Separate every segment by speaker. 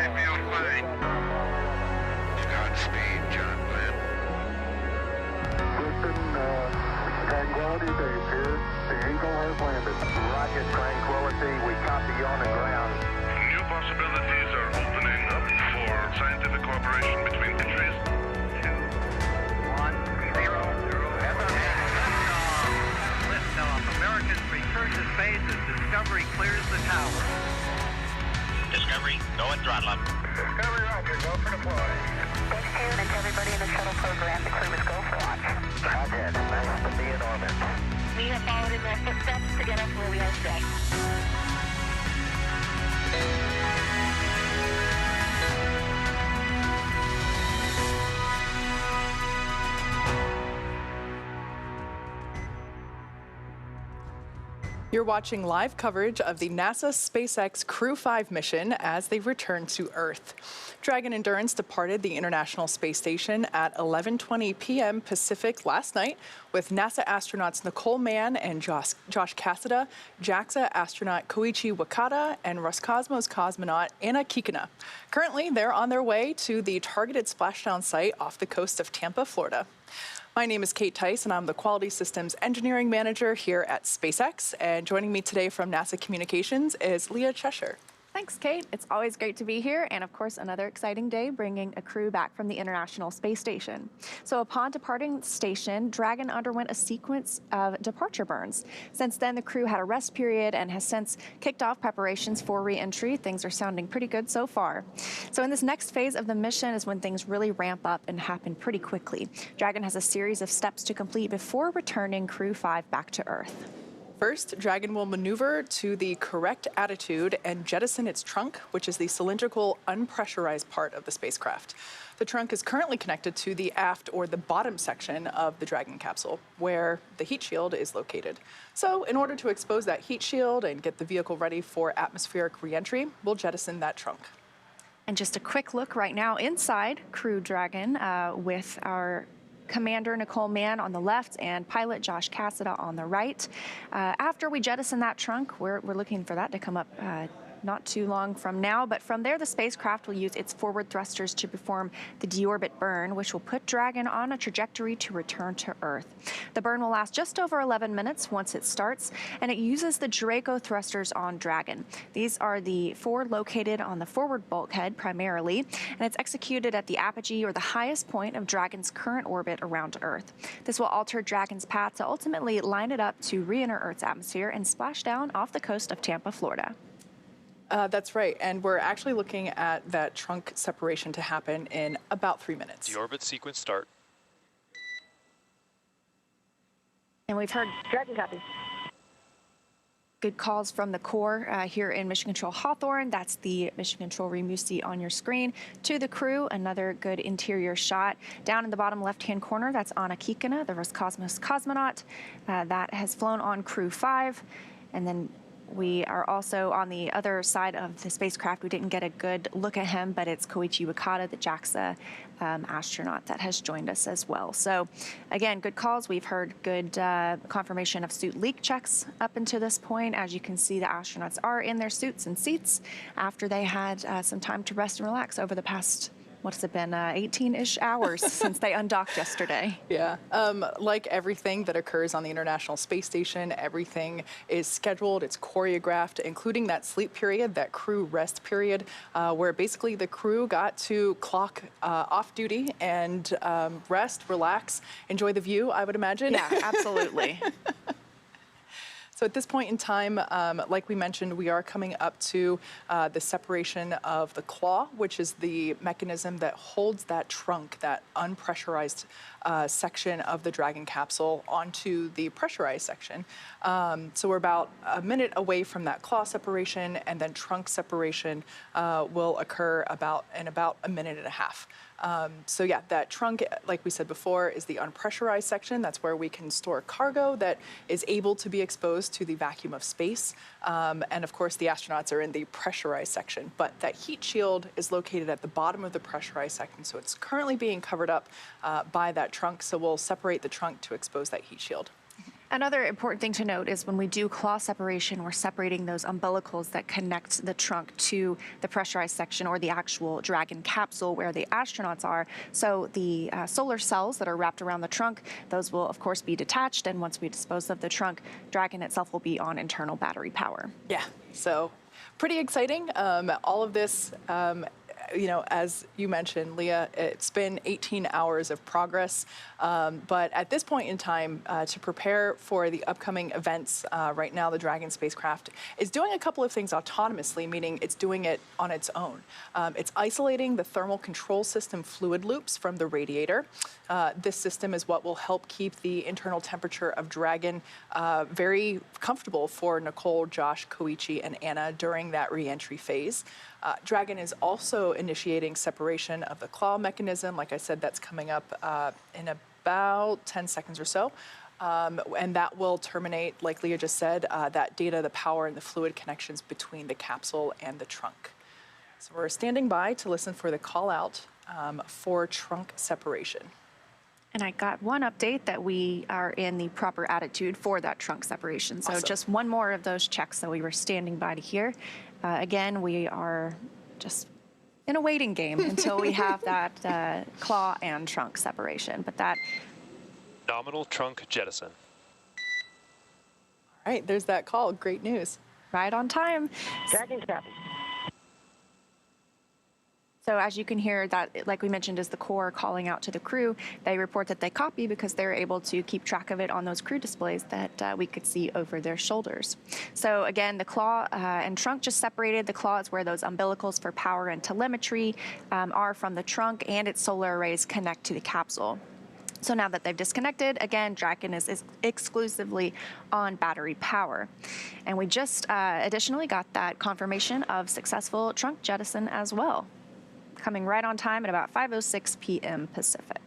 Speaker 1: I feel fine. Godspeed, John Glenn.
Speaker 2: Listen, Tranquility Base here. The Eagle has landed.
Speaker 3: Rocket Tranquility, we copy you on the ground.
Speaker 1: New possibilities are opening up for scientific cooperation between countries.
Speaker 3: 2, 1, 0, 0. Liftoff. Americans return to space as Discovery clears the tower.
Speaker 4: Discovery, go and throttle up.
Speaker 3: Discovery, roger. Go for deploy.
Speaker 5: Thanks, Q, and to everybody in the shuttle program. The crew is go for launch.
Speaker 3: Roger. Nice to be in orbit.
Speaker 5: We have followed in their footsteps to get us where we are today.
Speaker 6: You're watching live coverage of the NASA SpaceX Crew 5 mission as they return to Earth. Dragon Endurance departed the International Space Station at 11:20 p.m. Pacific last night with NASA astronauts Nicole Mann and Josh Cassada, JAXA astronaut Koichi Wakata, and Roscosmos cosmonaut Anna Kikina. Currently, they're on their way to the targeted splashdown site off the coast of Tampa, Florida. My name is Kate Tice, and I'm the Quality Systems Engineering Manager here at SpaceX. And joining me today from NASA Communications is Leah Cheshire.
Speaker 7: Thanks, Kate. It's always great to be here, and of course, another exciting day bringing a crew back from the International Space Station. So upon departing the station, Dragon underwent a sequence of departure burns. Since then, the crew had a rest period and has since kicked off preparations for re-entry. Things are sounding pretty good so far. So in this next phase of the mission is when things really ramp up and happen pretty quickly. Dragon has a series of steps to complete before returning Crew 5 back to Earth.
Speaker 6: First, Dragon will maneuver to the correct attitude and jettison its trunk, which is the cylindrical, unpressurized part of the spacecraft. The trunk is currently connected to the aft or the bottom section of the Dragon capsule, where the heat shield is located. So in order to expose that heat shield and get the vehicle ready for atmospheric re-entry, we'll jettison that trunk.
Speaker 7: And just a quick look right now inside Crew Dragon with our Commander Nicole Mann on the left and pilot Josh Cassada on the right. After we jettison that trunk, we're looking for that to come up not too long from now, but from there the spacecraft will use its forward thrusters to perform the deorbit burn, which will put Dragon on a trajectory to return to Earth. The burn will last just over 11 minutes once it starts, and it uses the Draco thrusters on Dragon. These are the four located on the forward bulkhead primarily, and it's executed at the apogee or the highest point of Dragon's current orbit around Earth. This will alter Dragon's path to ultimately line it up to re-enter Earth's atmosphere and splash down off the coast of Tampa, Florida.
Speaker 6: That's right, and we're actually looking at that trunk separation to happen in about 3 minutes.
Speaker 8: Deorbit sequence start.
Speaker 7: And we've heard
Speaker 5: Dragon copy.
Speaker 7: good calls from the core here in Mission Control Hawthorne. That's the Mission Control room you see on your screen. To the crew, another good interior shot. Down in the bottom left-hand corner, that's Anna Kikina, the Roscosmos cosmonaut. That has flown on Crew 5. And then we are also on the other side of the spacecraft. We didn't get a good look at him, but it's Koichi Wakata, the JAXA astronaut that has joined us as well. So again, good calls. We've heard good confirmation of suit leak checks up until this point. As you can see, the astronauts are in their suits and seats after they had some time to rest and relax over the past, what's it been, 18-ish hours since they undocked yesterday.
Speaker 6: Yeah, like everything that occurs on the International Space Station, everything is scheduled, it's choreographed, including that sleep period, that crew rest period, where basically the crew got to clock off duty and rest, relax, enjoy the view, I would imagine.
Speaker 7: Yeah, absolutely.
Speaker 6: So at this point in time, like we mentioned, we are coming up to the separation of the claw, which is the mechanism that holds that trunk, that unpressurized section of the Dragon capsule onto the pressurized section. So we're about a minute away from that claw separation, and then trunk separation will occur in about a minute and a half. So yeah, that trunk, like we said before, is the unpressurized section. That's where we can store cargo that is able to be exposed to the vacuum of space. And of course, the astronauts are in the pressurized section. But that heat shield is located at the bottom of the pressurized section. So it's currently being covered up by that trunk. So we'll separate the trunk to expose that heat shield.
Speaker 7: Another important thing to note is when we do claw separation, we're separating those umbilicals that connect the trunk to the pressurized section or the actual Dragon capsule where the astronauts are. So the solar cells that are wrapped around the trunk, those will of course be detached, and once we dispose of the trunk, Dragon itself will be on internal battery power.
Speaker 6: Yeah, so pretty exciting. All of this, as you mentioned, Leah, it's been 18 hours of progress. But at this point in time, to prepare for the upcoming events, right now the Dragon spacecraft is doing a couple of things autonomously, meaning it's doing it on its own. It's isolating the thermal control system fluid loops from the radiator. This system is what will help keep the internal temperature of Dragon very comfortable for Nicole, Josh, Koichi, and Anna during that re-entry phase. Dragon is also initiating separation of the claw mechanism. Like I said, that's coming up in about 10 seconds or so. And that will terminate, like Leah just said, that data, the power, and the fluid connections between the capsule and the trunk. So we're standing by to listen for the call out for trunk separation.
Speaker 7: And I got one update that we are in the proper attitude for that trunk separation. So
Speaker 6: Awesome.
Speaker 7: Just one more of those checks that we were standing by to hear. Again, we are just in a waiting game until we have that claw and trunk separation. But that
Speaker 8: Nominal trunk jettison.
Speaker 6: All right, there's that call. Great news.
Speaker 7: right on time.
Speaker 5: Dragon's copy.
Speaker 7: So as you can hear, that, like we mentioned, is the core calling out to the crew. They report that they copy because they're able to keep track of it on those crew displays that we could see over their shoulders. So again, the claw and trunk just separated. The claw is where those umbilicals for power and telemetry are from the trunk, and its solar arrays connect to the capsule. So now that they've disconnected, again, Dragon is exclusively on battery power. And we just additionally got that confirmation of successful trunk jettison as well, coming right on time at about 5:06 p.m. Pacific.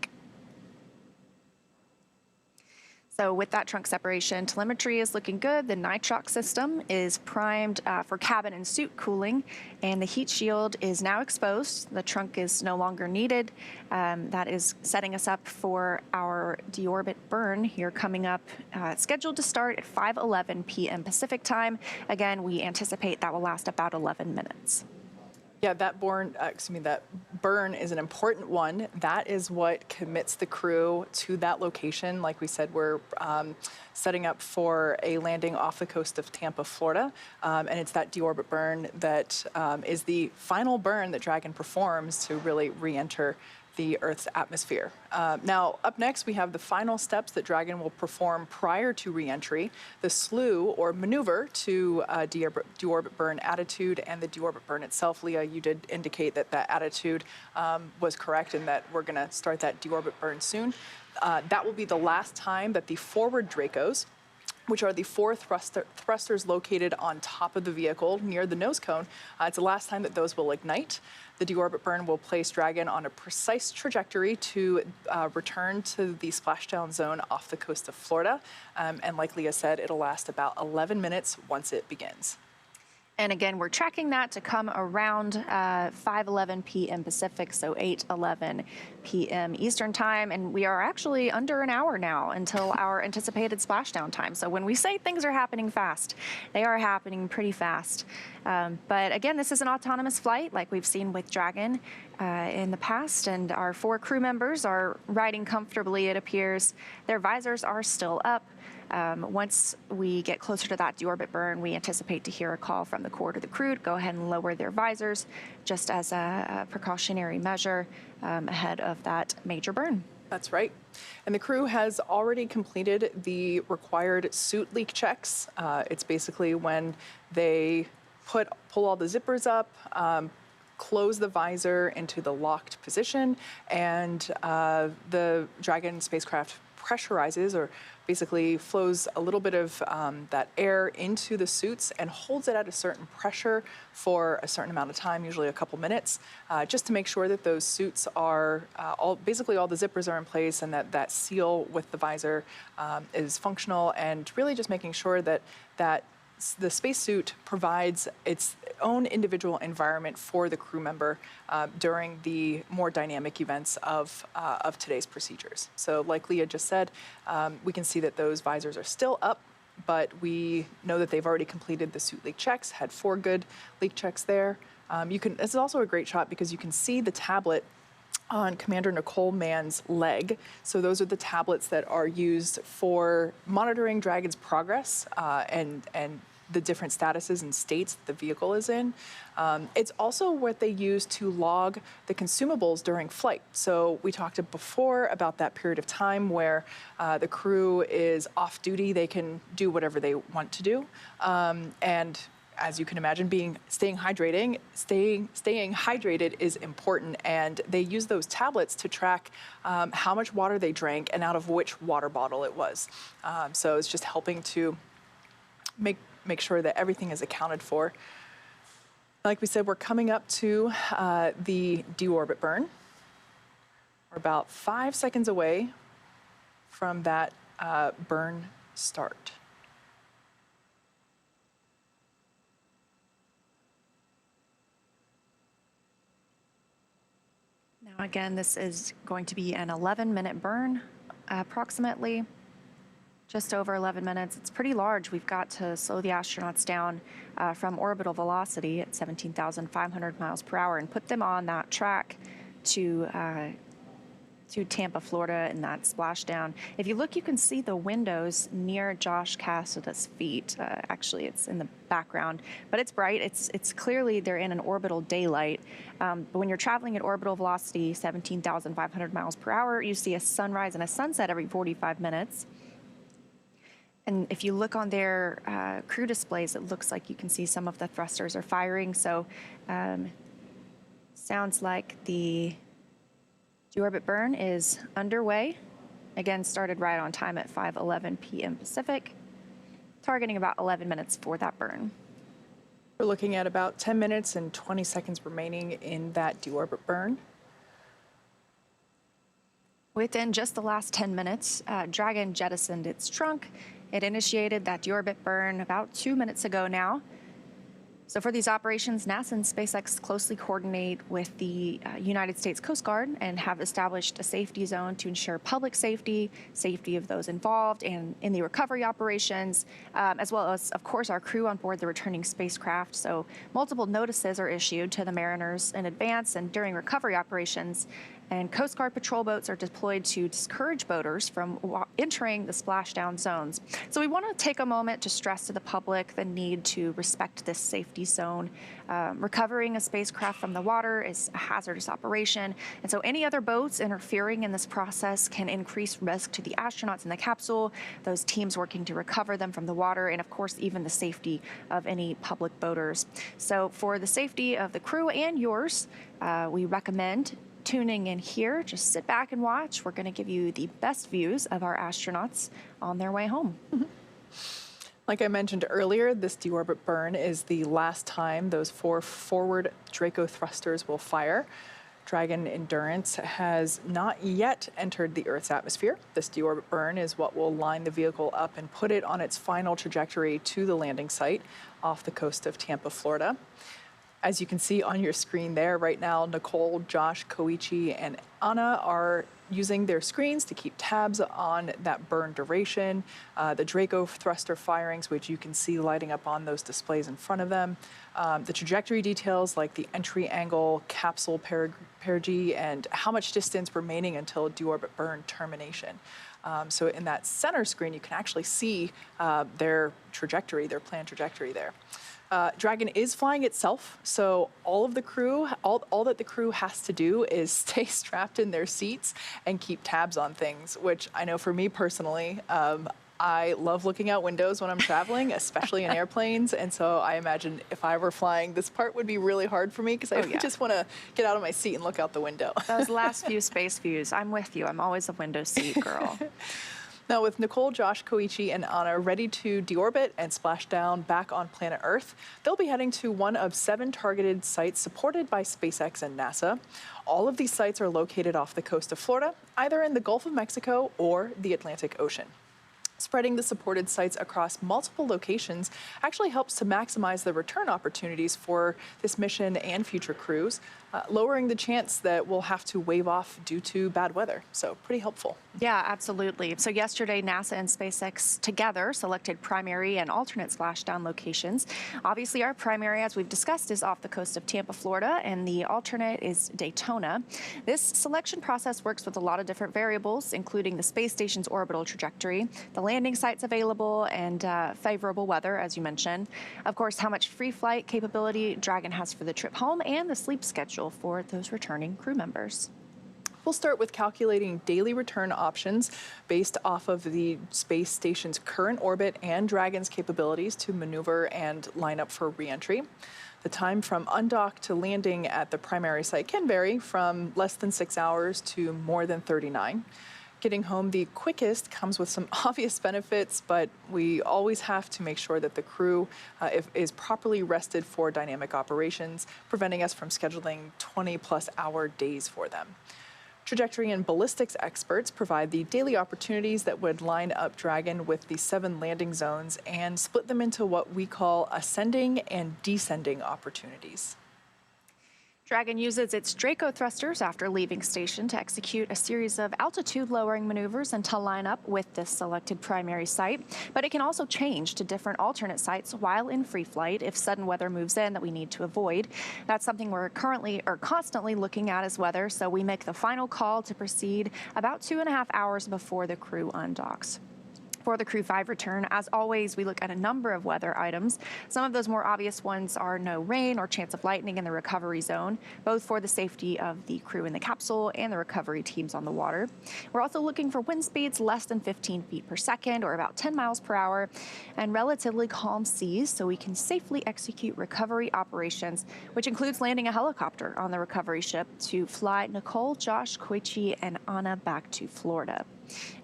Speaker 7: So with that trunk separation, telemetry is looking good. The nitrox system is primed for cabin and suit cooling, and the heat shield is now exposed. The trunk is no longer needed. That is setting us up for our deorbit burn here coming up, scheduled to start at 5:11 p.m. Pacific time. Again, we anticipate that will last about 11 minutes.
Speaker 6: Yeah, that burn is an important one. That is what commits the crew to that location. Like we said, we're setting up for a landing off the coast of Tampa, Florida, and it's that deorbit burn that is the final burn that Dragon performs to really re-enter the Earth's atmosphere. Now, up next, we have the final steps that Dragon will perform prior to re-entry, the slew or maneuver to deorbit burn attitude and the deorbit burn itself. Leah, you did indicate that that attitude was correct and that we're going to start that deorbit burn soon. That will be the last time that the forward Dracos, which are the four thrusters located on top of the vehicle near the nose cone, it's the last time that those will ignite. The deorbit burn will place Dragon on a precise trajectory to return to the splashdown zone off the coast of Florida. And like Leah said, it'll last about 11 minutes once it begins.
Speaker 7: And again, we're tracking that to come around 5:11 p.m. Pacific, so 8:11 p.m. Eastern time. And we are actually under an hour now until our anticipated splashdown time. So when we say things are happening fast, they are happening pretty fast. But again, this is an autonomous flight like we've seen with Dragon in the past. And our 4 crew members are riding comfortably, it appears. Their visors are still up. Once we get closer to that deorbit burn, we anticipate to hear a call from the core to the crew to go ahead and lower their visors just as a precautionary measure ahead of that major burn.
Speaker 6: That's right. And the crew has already completed the required suit leak checks. It's basically when they pull all the zippers up, close the visor into the locked position, and the Dragon spacecraft pressurizes or basically flows a little bit of that air into the suits and holds it at a certain pressure for a certain amount of time, usually a couple minutes, just to make sure that those suits are basically all the zippers are in place and that seal with the visor is functional, and really just making sure that the spacesuit provides its own individual environment for the crew member during the more dynamic events of today's procedures. So like Leah just said, we can see that those visors are still up, but we know that they've already completed the suit leak checks, had 4 good leak checks there. This is also a great shot because you can see the tablet on Commander Nicole Mann's leg. So those are the tablets that are used for monitoring Dragon's progress and the different statuses and states that the vehicle is in. It's also what they use to log the consumables during flight. So we talked before about that period of time where the crew is off duty. They can do whatever they want to do. And as you can imagine, staying hydrated is important, and they use those tablets to track how much water they drank and out of which water bottle it was. So it's just helping to make sure that everything is accounted for. Like we said, we're coming up to the deorbit burn. We're about 5 seconds away from that burn start.
Speaker 7: Now again, this is going to be an 11-minute burn, approximately. Just over 11 minutes. It's pretty large. We've got to slow the astronauts down from orbital velocity at 17,500 miles per hour and put them on that track to Tampa, Florida, in that splashdown. If you look, you can see the windows near Josh Cassida's feet. Actually, it's in the background, but it's bright. It's clearly they're in an orbital daylight. But when you're traveling at orbital velocity, 17,500 miles per hour, you see a sunrise and a sunset every 45 minutes. And if you look on their crew displays, it looks like you can see some of the thrusters are firing. So sounds like the deorbit burn is underway. Again, started right on time at 5:11 p.m. Pacific, targeting about 11 minutes for that burn.
Speaker 6: We're looking at about 10 minutes and 20 seconds remaining in that deorbit burn.
Speaker 7: Within just the last 10 minutes, Dragon jettisoned its trunk. It initiated that deorbit burn about 2 minutes ago now. So for these operations, NASA and SpaceX closely coordinate with the United States Coast Guard and have established a safety zone to ensure public safety, safety of those involved, and in the recovery operations, as well as, of course, our crew on board the returning spacecraft. So multiple notices are issued to the mariners in advance and during recovery operations. And Coast Guard patrol boats are deployed to discourage boaters from entering the splashdown zones. So we want to take a moment to stress to the public the need to respect this safety zone. Recovering a spacecraft from the water is a hazardous operation, and so any other boats interfering in this process can increase risk to the astronauts in the capsule, those teams working to recover them from the water, and of course even the safety of any public boaters. So for the safety of the crew and yours, we recommend tuning in here. Just sit back and watch. We're going to give you the best views of our astronauts on their way home.
Speaker 6: Mm-hmm. Like I mentioned earlier, this deorbit burn is the last time those 4 forward Draco thrusters will fire. Dragon Endurance has not yet entered the Earth's atmosphere. This deorbit burn is what will line the vehicle up and put it on its final trajectory to the landing site off the coast of Tampa, Florida. As you can see on your screen there right now, Nicole, Josh, Koichi, and Anna are using their screens to keep tabs on that burn duration, the Draco thruster firings, which you can see lighting up on those displays in front of them, the trajectory details like the entry angle, capsule perigee, and how much distance remaining until deorbit burn termination. So in that center screen, you can actually see their trajectory, their planned trajectory there. Dragon is flying itself, so all that the crew has to do is stay strapped in their seats and keep tabs on things, which I know for me personally, I love looking out windows when I'm traveling, especially in airplanes, and so I imagine if I were flying, this part would be really hard for me because I just want to get out of my seat and look out the window.
Speaker 7: Those last few space views, I'm with you. I'm always a window seat girl.
Speaker 6: Now, with Nicole, Josh, Koichi, and Anna ready to deorbit and splash down back on planet Earth, they'll be heading to one of 7 targeted sites supported by SpaceX and NASA. All of these sites are located off the coast of Florida, either in the Gulf of Mexico or the Atlantic Ocean. Spreading the supported sites across multiple locations actually helps to maximize the return opportunities for this mission and future crews, lowering the chance that we'll have to wave off due to bad weather. So pretty helpful.
Speaker 7: Yeah, absolutely. So yesterday, NASA and SpaceX together selected primary and alternate splashdown locations. Obviously, our primary, as we've discussed, is off the coast of Tampa, Florida, and the alternate is Daytona. This selection process works with a lot of different variables, including the space station's orbital trajectory, the landing sites available, and favorable weather, as you mentioned. Of course, how much free flight capability Dragon has for the trip home, and the sleep schedule for those returning crew members.
Speaker 6: We'll start with calculating daily return options based off of the space station's current orbit and Dragon's capabilities to maneuver and line up for re-entry. The time from undock to landing at the primary site can vary from less than 6 hours to more than 39. Getting home the quickest comes with some obvious benefits, but we always have to make sure that the crew is properly rested for dynamic operations, preventing us from scheduling 20-plus hour days for them. Trajectory and ballistics experts provide the daily opportunities that would line up Dragon with the 7 landing zones and split them into what we call ascending and descending opportunities.
Speaker 7: Dragon uses its Draco thrusters after leaving station to execute a series of altitude-lowering maneuvers and to line up with this selected primary site. But it can also change to different alternate sites while in free flight if sudden weather moves in that we need to avoid. That's something we're constantly looking at as weather, so we make the final call to proceed about 2.5 hours before the crew undocks. For the Crew 5 return, as always, we look at a number of weather items. Some of those more obvious ones are no rain or chance of lightning in the recovery zone, both for the safety of the crew in the capsule and the recovery teams on the water. We're also looking for wind speeds less than 15 feet per second, or about 10 miles per hour, and relatively calm seas so we can safely execute recovery operations, which includes landing a helicopter on the recovery ship to fly Nicole, Josh, Koichi, and Anna back to Florida.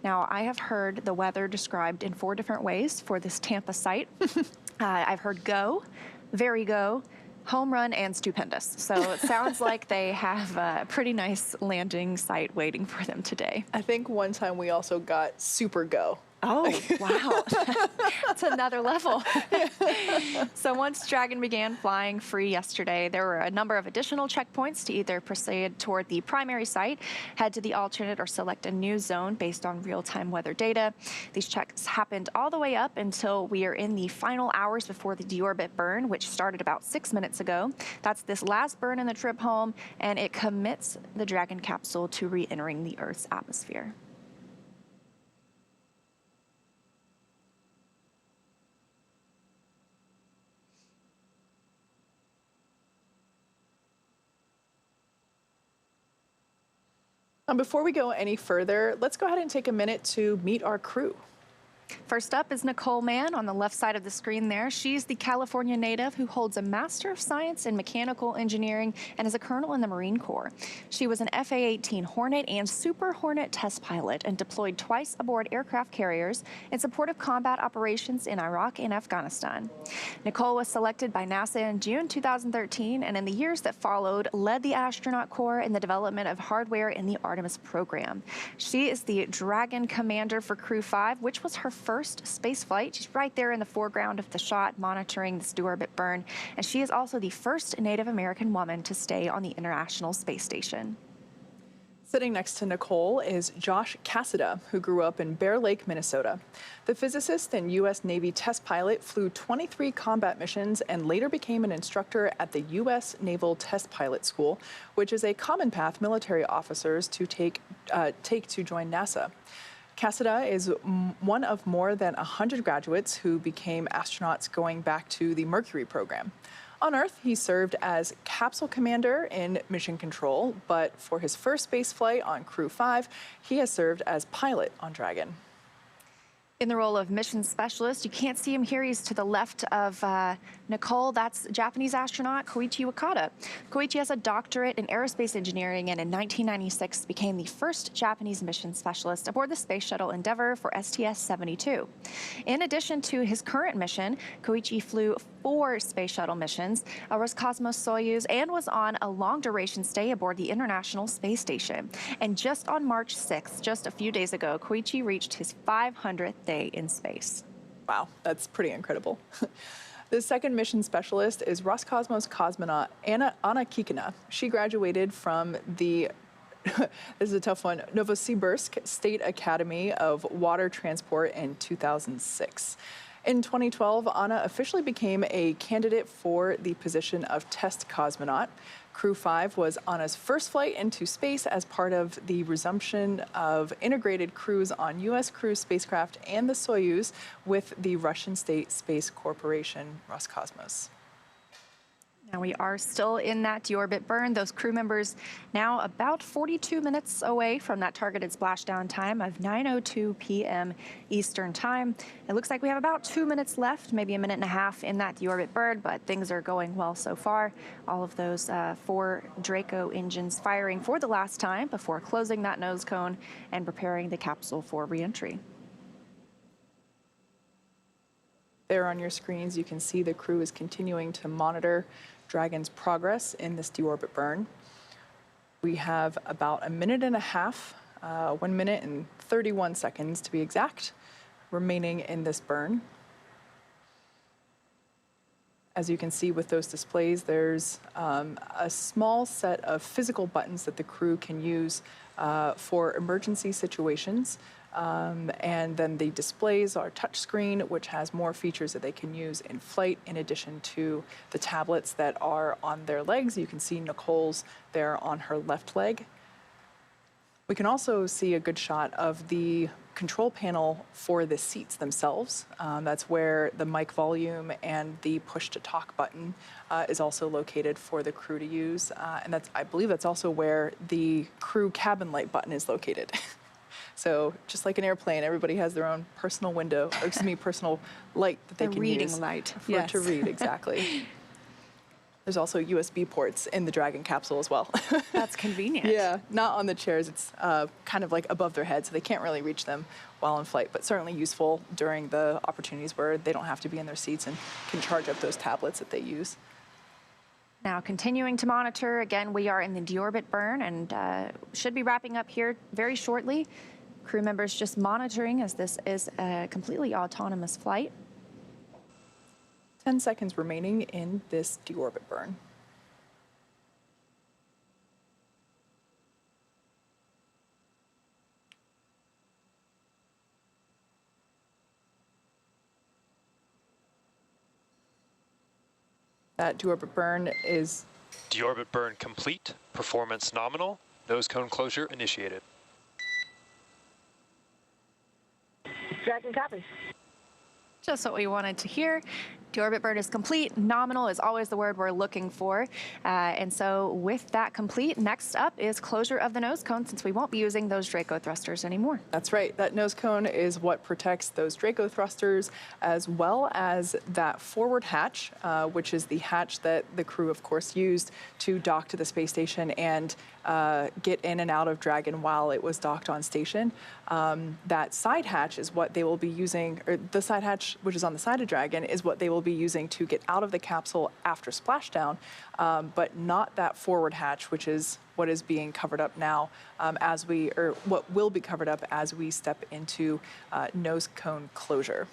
Speaker 7: Now, I have heard the weather described in 4 different ways for this Tampa site. I've heard go, very go, home run, and stupendous. So it sounds like they have a pretty nice landing site waiting for them today.
Speaker 6: I think one time we also got super go.
Speaker 7: Oh, wow. That's another level. So once Dragon began flying free yesterday, there were a number of additional checkpoints to either proceed toward the primary site, head to the alternate, or select a new zone based on real-time weather data. These checks happened all the way up until we are in the final hours before the deorbit burn, which started about 6 minutes ago. That's this last burn in the trip home, and it commits the Dragon capsule to re-entering the Earth's atmosphere.
Speaker 6: Before we go any further, let's go ahead and take a minute to meet our crew.
Speaker 7: First up is Nicole Mann on the left side of the screen there. She's the California native who holds a Master of Science in Mechanical Engineering and is a colonel in the Marine Corps. She was an FA-18 Hornet and Super Hornet test pilot and deployed twice aboard aircraft carriers in support of combat operations in Iraq and Afghanistan. Nicole was selected by NASA in June 2013 and in the years that followed led the astronaut corps in the development of hardware in the Artemis program. She is the Dragon commander for Crew 5, which was her first space flight. She's right there in the foreground of the shot monitoring this deorbit burn, and she is also the first Native American woman to stay on the International Space Station.
Speaker 6: Sitting next to Nicole is Josh Cassida, who grew up in Bear Lake, Minnesota. The physicist and U.S. Navy test pilot flew 23 combat missions and later became an instructor at the U.S. Naval Test Pilot School, which is a common path military officers to take to join NASA. Cassida is one of more than 100 graduates who became astronauts going back to the Mercury program. On Earth, he served as capsule commander in mission control, but for his first space flight on Crew 5, he has served as pilot on Dragon.
Speaker 7: In the role of mission specialist, you can't see him here. He's to the left of Nicole. That's Japanese astronaut Koichi Wakata. Koichi has a doctorate in aerospace engineering and in 1996 became the first Japanese mission specialist aboard the Space Shuttle Endeavour for STS-72. In addition to his current mission, Koichi flew 4 space shuttle missions, a Roscosmos Soyuz, and was on a long-duration stay aboard the International Space Station. And just on March 6th, just a few days ago, Koichi reached his 500th day in space.
Speaker 6: Wow, that's pretty incredible. The second mission specialist is Roscosmos cosmonaut Anna Kikina. She graduated from the this is a tough one, Novosibirsk State Academy of Water Transport in 2006. In 2012, Anna officially became a candidate for the position of test cosmonaut. Crew 5 was Anna's first flight into space as part of the resumption of integrated crews on U.S. crew spacecraft and the Soyuz with the Russian State Space Corporation, Roscosmos.
Speaker 7: Now we are still in that deorbit burn. Those crew members now about 42 minutes away from that targeted splashdown time of 9:02 p.m. Eastern Time. It looks like we have about 2 minutes left, maybe a minute and a half in that deorbit burn, but things are going well so far. All of those 4 Draco engines firing for the last time before closing that nose cone and preparing the capsule for reentry.
Speaker 6: There on your screens, you can see the crew is continuing to monitor Dragon's progress in this deorbit burn. We have about a minute and a half, 1 minute and 31 seconds to be exact, remaining in this burn. As you can see with those displays, there's a small set of physical buttons that the crew can use for emergency situations. And then the displays are touchscreen, which has more features that they can use in flight, in addition to the tablets that are on their legs. You can see Nicole's there on her left leg. We can also see a good shot of the control panel for the seats themselves. That's where the mic volume and the push-to-talk button is also located for the crew to use. And I believe that's also where the crew cabin light button is located. So just like an airplane, everybody has their own personal window, or excuse me, personal light that they can use.
Speaker 7: The reading light.
Speaker 6: To read, exactly. There's also USB ports in the Dragon capsule as well.
Speaker 7: That's convenient.
Speaker 6: Yeah, not on the chairs. It's kind of like above their head, so they can't really reach them while in flight, but certainly useful during the opportunities where they don't have to be in their seats and can charge up those tablets that they use.
Speaker 7: Now, continuing to monitor, again, we are in the deorbit burn and should be wrapping up here very shortly. Crew members just monitoring as this is a completely autonomous flight.
Speaker 6: 10 seconds remaining in this deorbit burn. That deorbit burn is...
Speaker 8: Deorbit burn complete. Performance nominal. Nose cone closure initiated.
Speaker 5: Dragon copy.
Speaker 7: Just what we wanted to hear. Deorbit burn is complete. Nominal is always the word we're looking for. And so with that complete, next up is closure of the nose cone, since we won't be using those Draco thrusters anymore.
Speaker 6: That's right. That nose cone is what protects those Draco thrusters, as well as that forward hatch, which is the hatch that the crew, of course, used to dock to the space station and get in and out of Dragon while it was docked on station. That side hatch is what they will be using, or the side hatch, which is on the side of Dragon, is what they will be using to get out of the capsule after splashdown, but not that forward hatch, which is what is being covered up now or what will be covered up as we step into nose cone closure.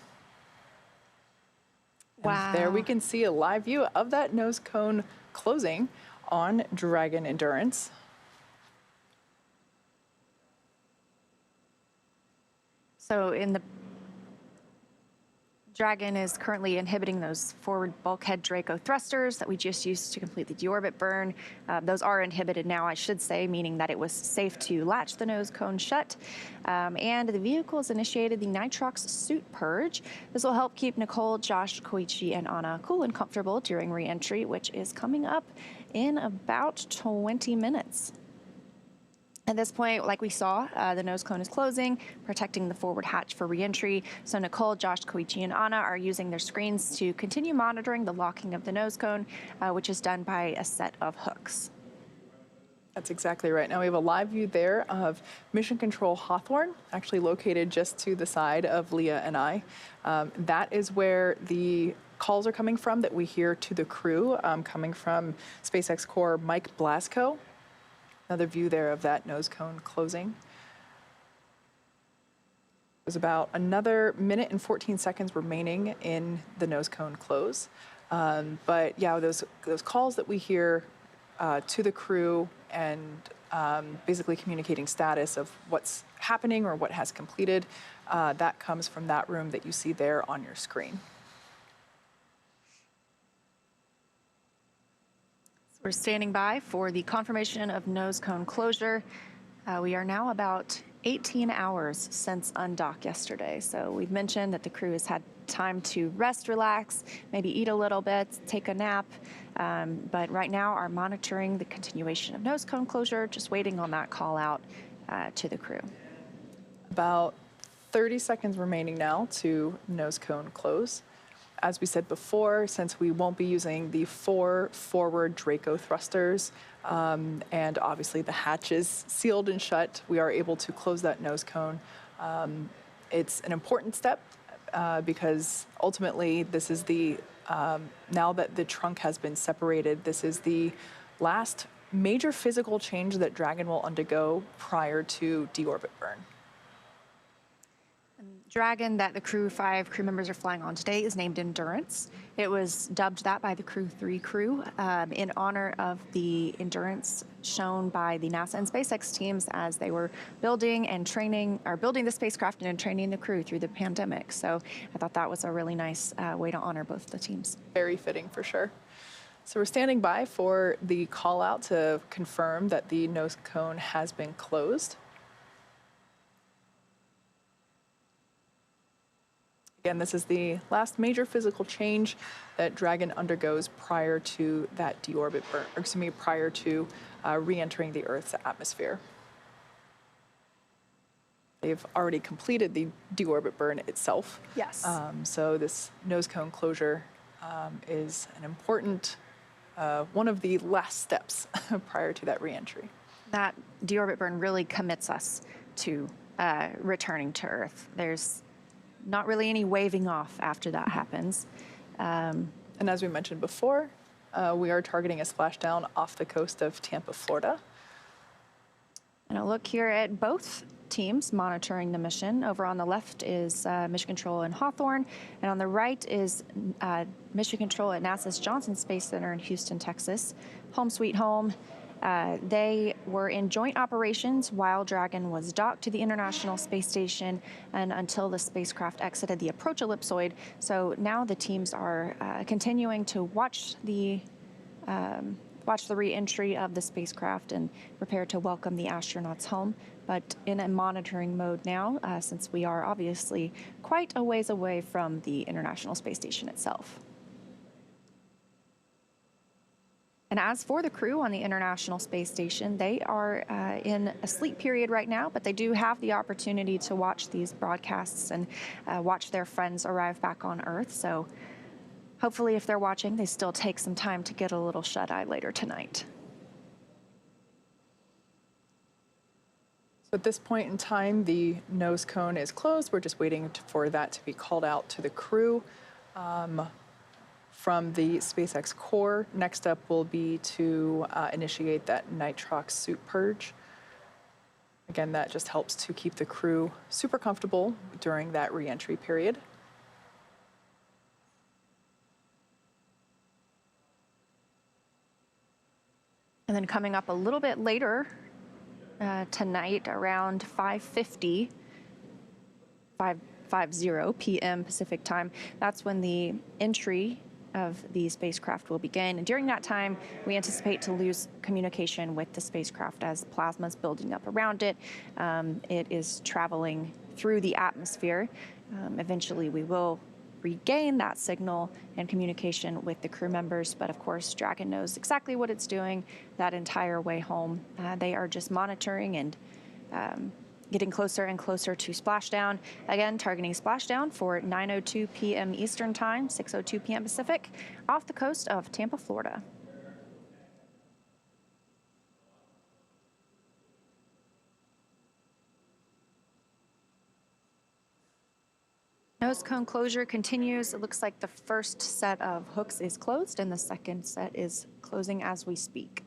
Speaker 7: Wow.
Speaker 6: And there we can see a live view of that nose cone closing on Dragon Endurance.
Speaker 7: So in the Dragon is currently inhibiting those forward bulkhead Draco thrusters that we just used to complete the deorbit burn. Those are inhibited now, I should say, meaning that it was safe to latch the nose cone shut. And the vehicle has initiated the nitrox suit purge. This will help keep Nicole, Josh, Koichi, and Anna cool and comfortable during re-entry, which is coming up in about 20 minutes. At this point, like we saw, the nose cone is closing, protecting the forward hatch for reentry. So Nicole, Josh, Koichi, and Anna are using their screens to continue monitoring the locking of the nose cone, which is done by a set of hooks.
Speaker 6: That's exactly right. Now we have a live view there of Mission Control Hawthorne, actually located just to the side of Leah and I. That is where the calls are coming from that we hear to the crew, coming from SpaceX Core Mike Blasco. Another view there of that nose cone closing. There's about another minute and 14 seconds remaining in the nose cone close. But yeah, those calls that we hear to the crew and basically communicating status of what's happening or what has completed, that comes from that room that you see there on your screen.
Speaker 7: We're standing by for the confirmation of nose cone closure. We are now about 18 hours since undock yesterday. So we've mentioned that the crew has had time to rest, relax, maybe eat a little bit, take a nap. But right now are monitoring the continuation of nose cone closure, just waiting on that call out to the crew.
Speaker 6: About 30 seconds remaining now to nose cone close. As we said before, since we won't be using the 4 forward Draco thrusters, and obviously the hatch is sealed and shut, we are able to close that nose cone. It's an important step because ultimately this is the, now that the trunk has been separated, this is the last major physical change that Dragon will undergo prior to deorbit burn.
Speaker 7: Dragon that the 5 crew members are flying on today is named Endurance. It was dubbed that by the Crew 3 crew in honor of the endurance shown by the NASA and SpaceX teams as they were building and training, or building the spacecraft and training the crew through the pandemic. So I thought that was a really nice way to honor both the teams.
Speaker 6: Very fitting for sure. So we're standing by for the call out to confirm that the nose cone has been closed. Again, this is the last major physical change that Dragon undergoes prior to that deorbit burn, or excuse me, prior to re-entering the Earth's atmosphere. They've already completed the deorbit burn itself.
Speaker 7: Yes.
Speaker 6: So this nose cone closure is an important, one of the last steps prior to that re-entry. That
Speaker 7: deorbit burn really commits us to returning to Earth. There's not really any waving off after that happens.
Speaker 6: And as we mentioned before, we are targeting a splashdown off the coast of Tampa, Florida.
Speaker 7: And a look here at both teams monitoring the mission. Over on the left is Mission Control in Hawthorne, and on the right is Mission Control at NASA's Johnson Space Center in Houston, Texas. Home sweet home. They were in joint operations while Dragon was docked to the International Space Station and until the spacecraft exited the approach ellipsoid. So now the teams are continuing to watch the re-entry of the spacecraft and prepare to welcome the astronauts home, but in a monitoring mode now, since we are obviously quite a ways away from the International Space Station itself. And as for the crew on the International Space Station, they are in a sleep period right now, but they do have the opportunity to watch these broadcasts and watch their friends arrive back on Earth. So hopefully if they're watching, they still take some time to get a little shut-eye later tonight.
Speaker 6: So at this point in time, the nose cone is closed. We're just waiting for that to be called out to the crew. From the SpaceX core, next up will be to initiate that nitrox suit purge. Again, that just helps to keep the crew super comfortable during that re-entry period.
Speaker 7: And then coming up a little bit later tonight, around 5:50 p.m. Pacific time, that's when the entry of the spacecraft will begin. And during that time, we anticipate to lose communication with the spacecraft as plasma is building up around it. It is traveling through the atmosphere. Eventually, we will regain that signal and communication with the crew members. But of course, Dragon knows exactly what it's doing that entire way home. They are just monitoring and getting closer and closer to splashdown. Again, targeting splashdown for 9:02 p.m. Eastern Time, 6:02 p.m. Pacific, off the coast of Tampa, Florida. Nose cone closure continues. It looks like the first set of hooks is closed and the second set is closing as we speak.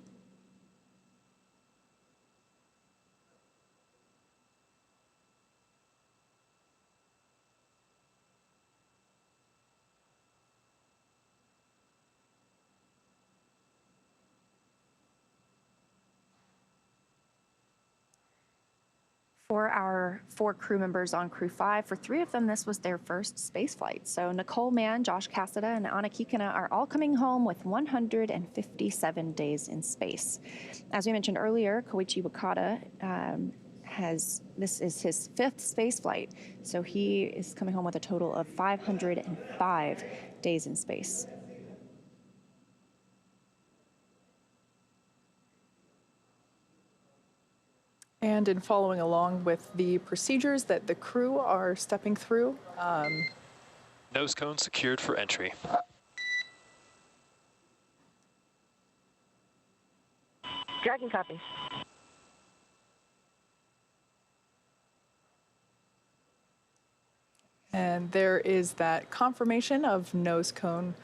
Speaker 7: For our 4 crew members on Crew 5, for 3 of them, this was their first space flight. So Nicole Mann, Josh Cassada, and Anna Kikina are all coming home with 157 days in space. As we mentioned earlier, Koichi Wakata this is his 5th space flight. So he is coming home with a total of 505 days in space.
Speaker 6: And in following along with the procedures that the crew are stepping through.
Speaker 8: Nose cone secured for entry.
Speaker 5: Dragon copy.
Speaker 6: And there is that confirmation of nose cone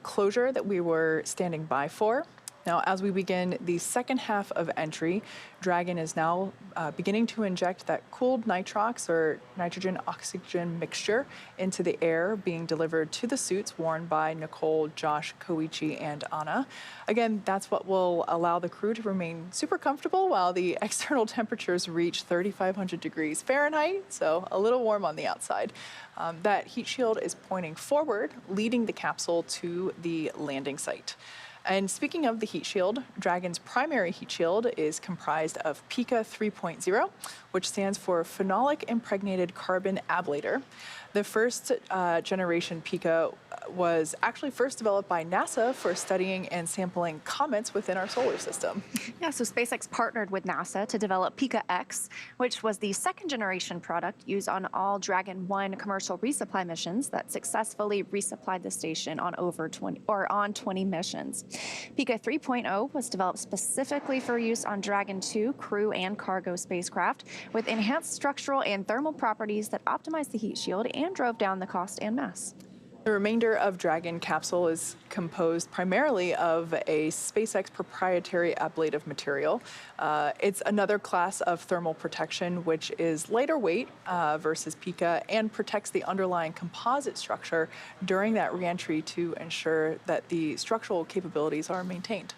Speaker 6: closure that we were standing by for. Now, as we begin the second half of entry, Dragon is now beginning to inject that cooled nitrox or nitrogen-oxygen mixture into the air being delivered to the suits worn by Nicole, Josh, Koichi, and Anna. Again, that's what will allow the crew to remain super comfortable while the external temperatures reach 3,500 degrees Fahrenheit, so a little warm on the outside. That heat shield is pointing forward, leading the capsule to the landing site. And speaking of the heat shield, Dragon's primary heat shield is comprised of PICA 3.0, which stands for Phenolic Impregnated Carbon Ablator. The first generation PICA was actually first developed by NASA for studying and sampling comets within our solar system.
Speaker 7: Yeah, so SpaceX partnered with NASA to develop PICA-X, which was the second generation product used on all Dragon 1 commercial resupply missions that successfully resupplied the station on on 20 missions. PICA 3.0 was developed specifically for use on Dragon 2 crew and cargo spacecraft with enhanced structural and thermal properties that optimized the heat shield and drove down the cost and mass.
Speaker 6: The remainder of Dragon capsule is composed primarily of a SpaceX proprietary ablative material. It's another class of thermal protection, which is lighter weight versus PICA and protects the underlying composite structure during that reentry to ensure that the structural capabilities are maintained.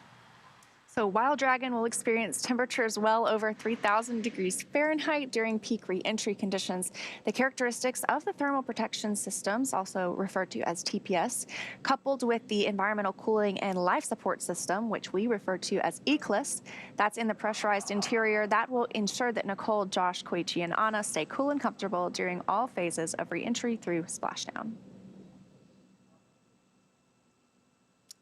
Speaker 7: So while Dragon will experience temperatures well over 3,000 degrees Fahrenheit during peak re-entry conditions, the characteristics of the thermal protection systems, also referred to as TPS, coupled with the environmental cooling and life support system, which we refer to as ECLIS, that's in the pressurized interior, that will ensure that Nicole, Josh, Koichi, and Anna stay cool and comfortable during all phases of re-entry through Splashdown.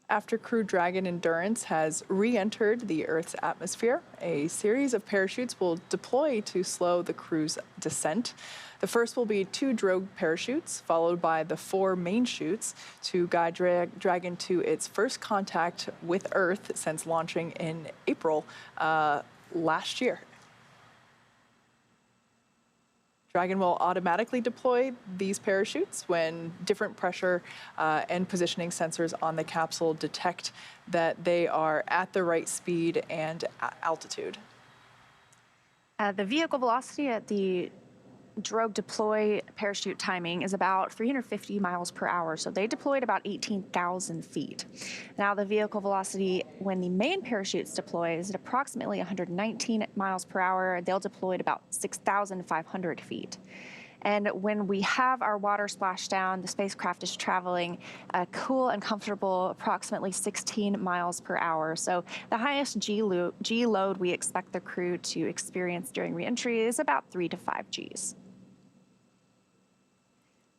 Speaker 6: After Crew Dragon Endurance has re-entered the Earth's atmosphere, a series of parachutes will deploy to slow the crew's descent. The first will be 2 drogue parachutes, followed by the 4 main chutes to guide Dragon to its first contact with Earth since launching in April last year. Dragon will automatically deploy these parachutes when different pressure and positioning sensors on the capsule detect that they are at the right speed and altitude.
Speaker 7: The vehicle velocity at the drogue deploy parachute timing is about 350 miles per hour, so they deployed about 18,000 feet. Now the vehicle velocity when the main parachutes deploy is at approximately 119 miles per hour. They'll deploy at about 6,500 feet. And when we have our water splashdown, the spacecraft is traveling a cool and comfortable approximately 16 miles per hour. So the highest G load we expect the crew to experience during reentry is about 3 to 5 Gs.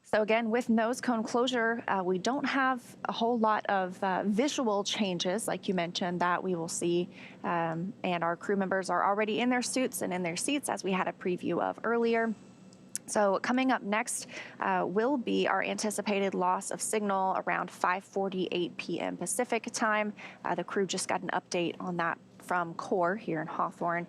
Speaker 7: So again, with nose cone closure, we don't have a whole lot of visual changes, like you mentioned, that we will see. And our crew members are already in their suits and in their seats, as we had a preview of earlier. So coming up next will be our anticipated loss of signal around 5:48 p.m. Pacific time. The crew just got an update on that from CORE here in Hawthorne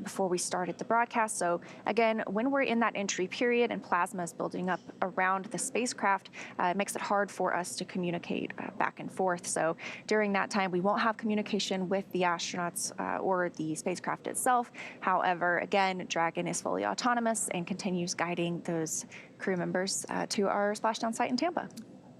Speaker 7: before we started the broadcast. So again, when we're in that entry period and plasma is building up around the spacecraft, it makes it hard for us to communicate back and forth. So during that time, we won't have communication with the astronauts or the spacecraft itself. However, again, Dragon is fully autonomous and continues guiding those crew members to our splashdown site in Tampa.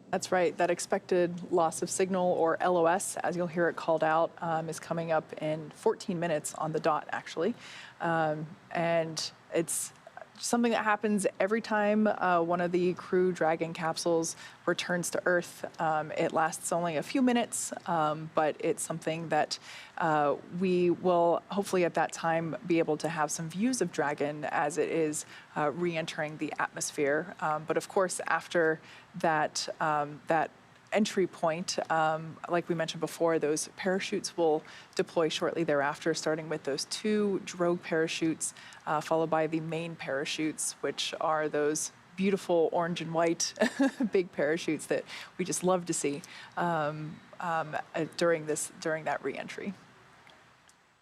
Speaker 6: That's right. That expected loss of signal, or LOS, as you'll hear it called out, is coming up in 14 minutes on the dot, actually. And it's something that happens every time one of the Crew Dragon capsules returns to Earth. It lasts only a few minutes, but it's something that we will hopefully at that time be able to have some views of Dragon as it is re-entering the atmosphere. But of course, after that, that entry point, like we mentioned before, those parachutes will deploy shortly thereafter, starting with those 2 drogue parachutes, followed by the main parachutes, which are those beautiful orange and white big parachutes that we just love to see during that re-entry.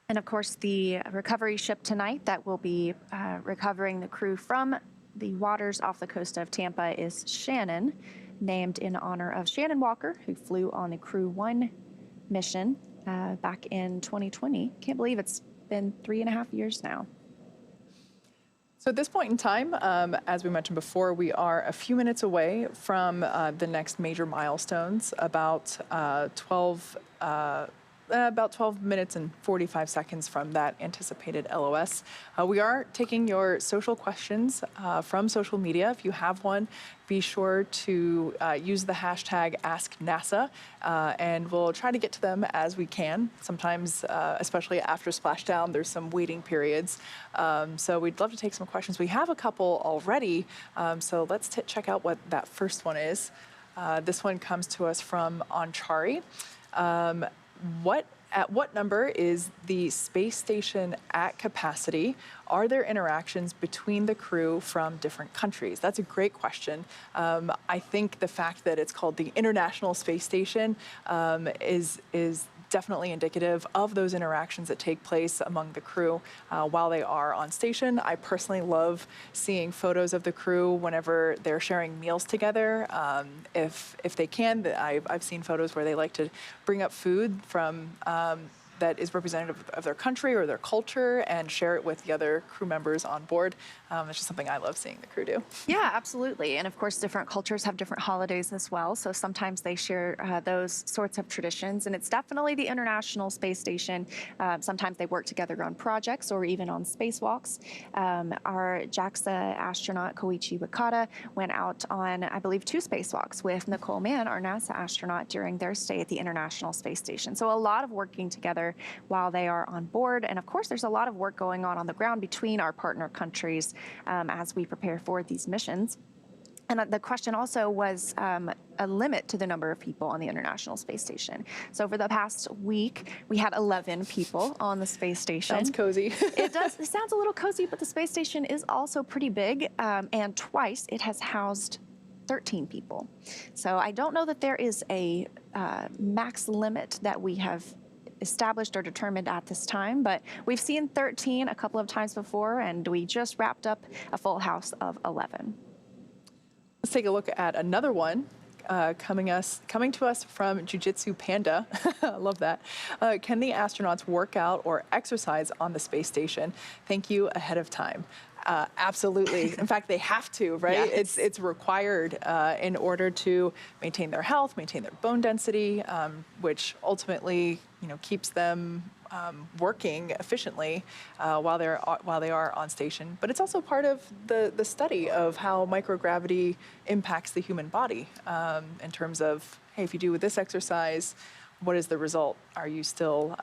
Speaker 7: And of course, the recovery ship tonight that will be recovering the crew from the waters off the coast of Tampa is Shannon, named in honor of Shannon Walker, who flew on the Crew 1 mission back in 2020. Can't believe it's been 3.5 years now.
Speaker 6: So at this point in time, as we mentioned before, we are a few minutes away from the next major milestones, about 12 minutes and 45 seconds from that anticipated LOS. We are taking your social questions from social media. If you have one, be sure to use the hashtag #AskNASA, and we'll try to get to them as we can. Sometimes, especially after Splashdown, there's some waiting periods. So we'd love to take some questions. We have a couple already, so let's check out what that first one is. This one comes to us from Anchari. At what number is the space station at capacity? Are there interactions between the crew from different countries? That's a great question. I think the fact that it's called the International Space Station is definitely indicative of those interactions that take place among the crew while they are on station. I personally love seeing photos of the crew whenever they're sharing meals together. If they can, I've seen photos where they like to bring up food from that is representative of their country or their culture and share it with the other crew members on board. It's just something I love seeing the crew do.
Speaker 7: Yeah, absolutely. And of course, different cultures have different holidays as well. So sometimes they share those sorts of traditions. And it's definitely the International Space Station. Sometimes they work together on projects or even on spacewalks. Our JAXA astronaut, Koichi Wakata, went out on, I believe, 2 spacewalks with Nicole Mann, our NASA astronaut, during their stay at the International Space Station. So a lot of working together while they are on board. And of course, there's a lot of work going on the ground between our partner countries as we prepare for these missions. And the question also was a limit to the number of people on the International Space Station. So for the past week, we had 11 people on the space station.
Speaker 6: Sounds cozy.
Speaker 7: It does. It sounds a little cozy, but the space station is also pretty big. And twice it has housed 13 people. So I don't know that there is a max limit that we have established or determined at this time, but we've seen 13 a couple of times before, and we just wrapped up a full house of 11.
Speaker 6: Let's take a look at another one coming to us from Jiu-Jitsu Panda. I love that. Can the astronauts work out or exercise on the space station? Thank you ahead of time. Absolutely. In fact, they have to, right?
Speaker 7: Yes.
Speaker 6: It's required in order to maintain their health, maintain their bone density, which ultimately, keeps them working efficiently while they are on station. But it's also part of the study of how microgravity impacts the human body in terms of, hey, if you do this exercise, what is the result? Are you still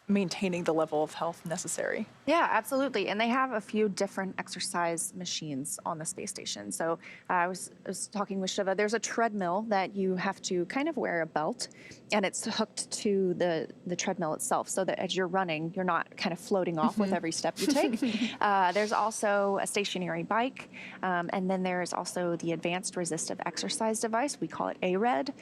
Speaker 6: maintaining the level of health necessary?
Speaker 7: Yeah, absolutely. And they have a few different exercise machines on the space station. So I was talking with Shiva. There's a treadmill that you have to kind of wear a belt, and it's hooked to the treadmill itself, so that as you're running, you're not kind of floating off with every step you take. There's also a stationary bike, and then there's also the advanced resistive exercise device. We call it ARED.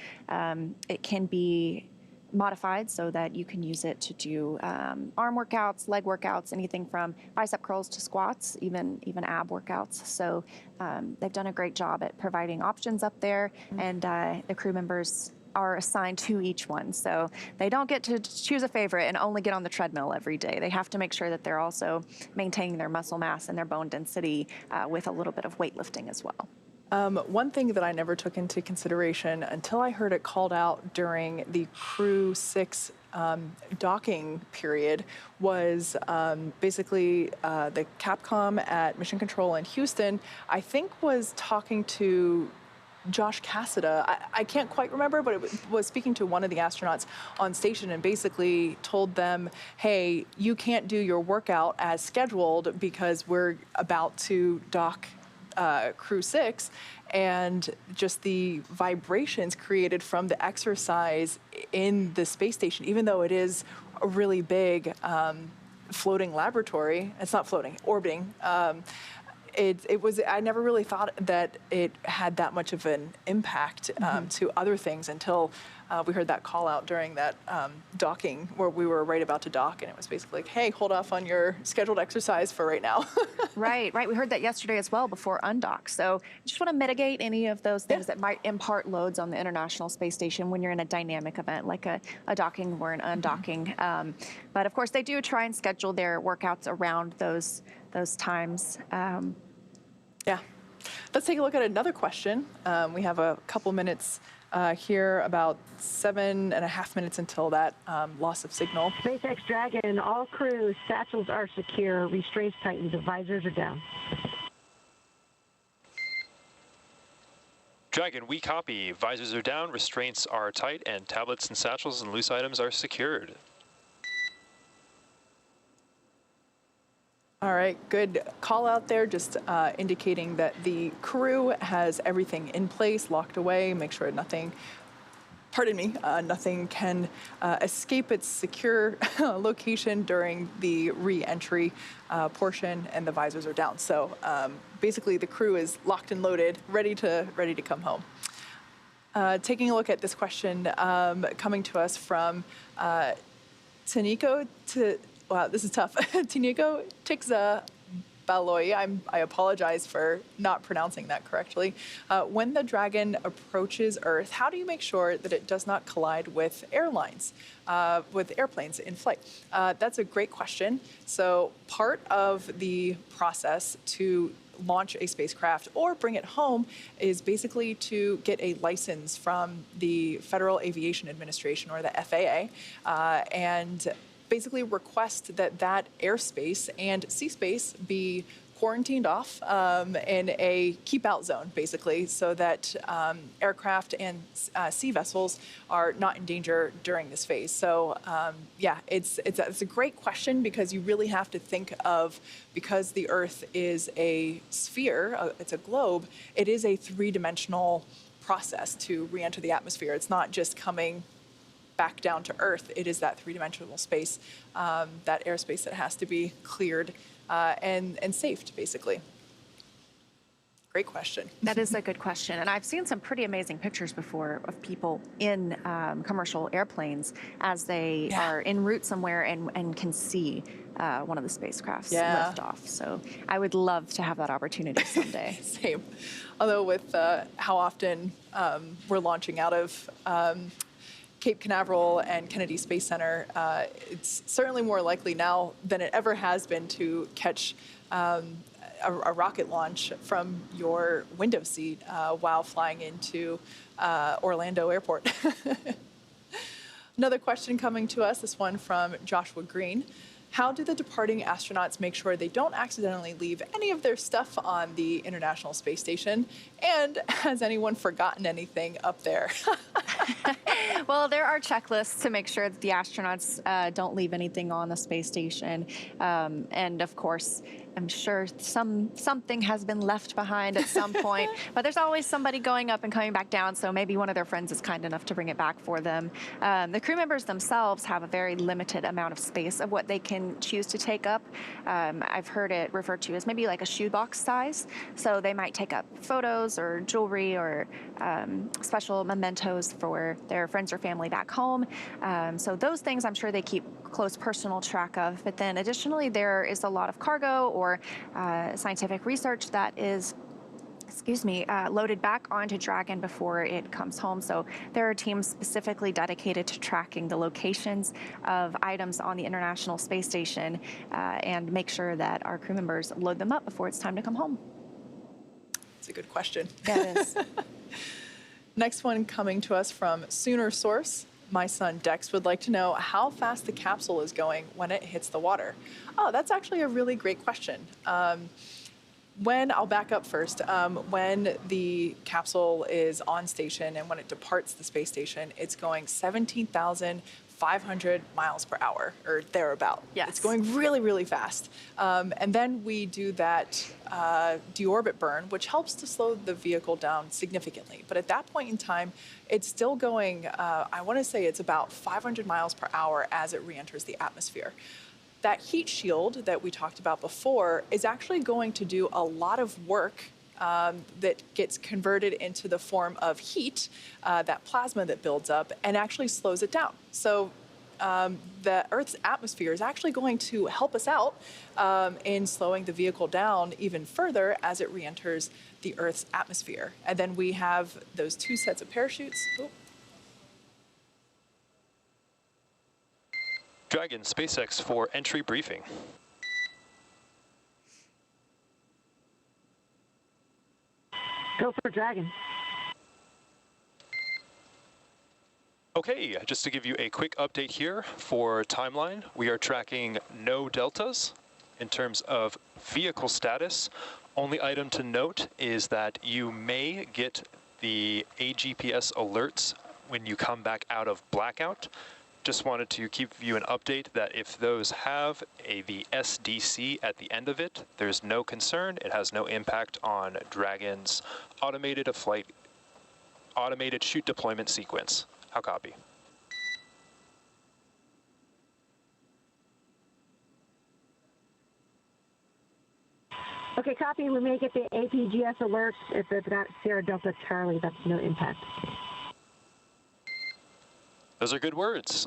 Speaker 7: It can be modified so that you can use it to do arm workouts, leg workouts, anything from bicep curls to squats, even ab workouts. So they've done a great job at providing options up there, and the crew members are assigned to each one. So they don't get to choose a favorite and only get on the treadmill every day. They have to make sure that they're also maintaining their muscle mass and their bone density with a little bit of weightlifting as well.
Speaker 6: One thing that I never took into consideration until I heard it called out during the Crew 6 docking period was basically the Capcom at Mission Control in Houston, I think, was talking to Josh Cassada. I can't quite remember, but it was speaking to one of the astronauts on station and basically told them, hey, you can't do your workout as scheduled because we're about to dock Crew 6, and just the vibrations created from the exercise in the space station, even though it is a really big floating laboratory, it's not floating, orbiting, it was, I never really thought that it had that much of an impact to other things until we heard that call out during that docking where we were right about to dock, and it was basically like, hey, hold off on your scheduled exercise for right now.
Speaker 7: Right. We heard that yesterday as well before undock. So just want to mitigate any of those things that might impart loads on the International Space Station when you're in a dynamic event like a docking or an undocking. But of course, they do try and schedule their workouts around those times.
Speaker 6: Yeah. Let's take a look at another question. We have a couple minutes here, about 7.5 minutes until that loss of signal.
Speaker 9: SpaceX Dragon, all crew, satchels are secure, restraints tightened, the visors are down.
Speaker 8: Dragon, we copy. Visors are down, restraints are tight, and tablets and satchels and loose items are secured.
Speaker 6: All right, good call out there, just indicating that the crew has everything in place, locked away, make sure nothing can escape its secure location during the re-entry portion, and the visors are down. So basically the crew is locked and loaded, ready to come home. Taking a look at this question coming to us from Taniko wow, this is tough. Tiniko Tikza Baloy, I apologize for not pronouncing that correctly. When the Dragon approaches Earth, how do you make sure that it does not collide with airplanes in flight? That's a great question. So part of the process to launch a spacecraft or bring it home is basically to get a license from the Federal Aviation Administration, or the FAA, and basically request that airspace and sea space be quarantined off in a keep-out zone, basically, so that aircraft and sea vessels are not in danger during this phase. So yeah, it's a great question, because you really have to think of, because the Earth is a sphere, it's a globe, it is a three-dimensional process to re-enter the atmosphere. It's not just coming back down to Earth. It is that three-dimensional space, that airspace that has to be cleared and saved, basically. Great question.
Speaker 7: That is a good question. And I've seen some pretty amazing pictures before of people in commercial airplanes as they are en route somewhere and can see one of the spacecrafts lift off. So I would love to have that opportunity someday.
Speaker 6: Same. Although with how often we're launching out of Cape Canaveral and Kennedy Space Center, it's certainly more likely now than it ever has been to catch a rocket launch from your window seat while flying into Orlando Airport. Another question coming to us, this one from Joshua Green. How do the departing astronauts make sure they don't accidentally leave any of their stuff on the International Space Station? And has anyone forgotten anything up there?
Speaker 7: Well, there are checklists to make sure that the astronauts don't leave anything on the space station. And of course, I'm sure something has been left behind at some point, but there's always somebody going up and coming back down, so maybe one of their friends is kind enough to bring it back for them. The crew members themselves have a very limited amount of space of what they can choose to take up. I've heard it referred to as maybe like a shoebox size, so they might take up photos or jewelry or special mementos for their friends or family back home. So those things I'm sure they keep close personal track of, but then additionally there is a lot of cargo or scientific research that is loaded back onto Dragon before it comes home. So there are teams specifically dedicated to tracking the locations of items on the International Space Station and make sure that our crew members load them up before it's time to come home.
Speaker 6: It's a good question.
Speaker 7: That is.
Speaker 6: Next one coming to us from Sooner Source. My son Dex would like to know how fast the capsule is going when it hits the water. Oh, that's actually a really great question. I'll back up first. When the capsule is on station and when it departs the space station, it's going 17,500 miles per hour or thereabout.
Speaker 7: Yes.
Speaker 6: It's going really, really fast. And then we do that deorbit burn, which helps to slow the vehicle down significantly. But at that point in time, it's still going, I want to say it's about 500 miles per hour as it re-enters the atmosphere. That heat shield that we talked about before is actually going to do a lot of work that gets converted into the form of heat, that plasma that builds up, and actually slows it down. So the Earth's atmosphere is actually going to help us out in slowing the vehicle down even further as it re-enters the Earth's atmosphere. And then we have those two sets of parachutes. Oh.
Speaker 8: Dragon, SpaceX for entry briefing.
Speaker 9: Go for Dragon.
Speaker 8: Okay, just to give you a quick update here for timeline, we are tracking no deltas in terms of vehicle status. Only item to note is that you may get the AGPS alerts when you come back out of blackout. Just wanted to give you an update that if those have the SDC at the end of it, there's no concern. It has no impact on Dragon's automated chute deployment sequence. How copy?
Speaker 9: Okay, copy. We may get the APGS alerts if it's got Sierra Delta Charlie. That's no impact.
Speaker 8: Those are good words.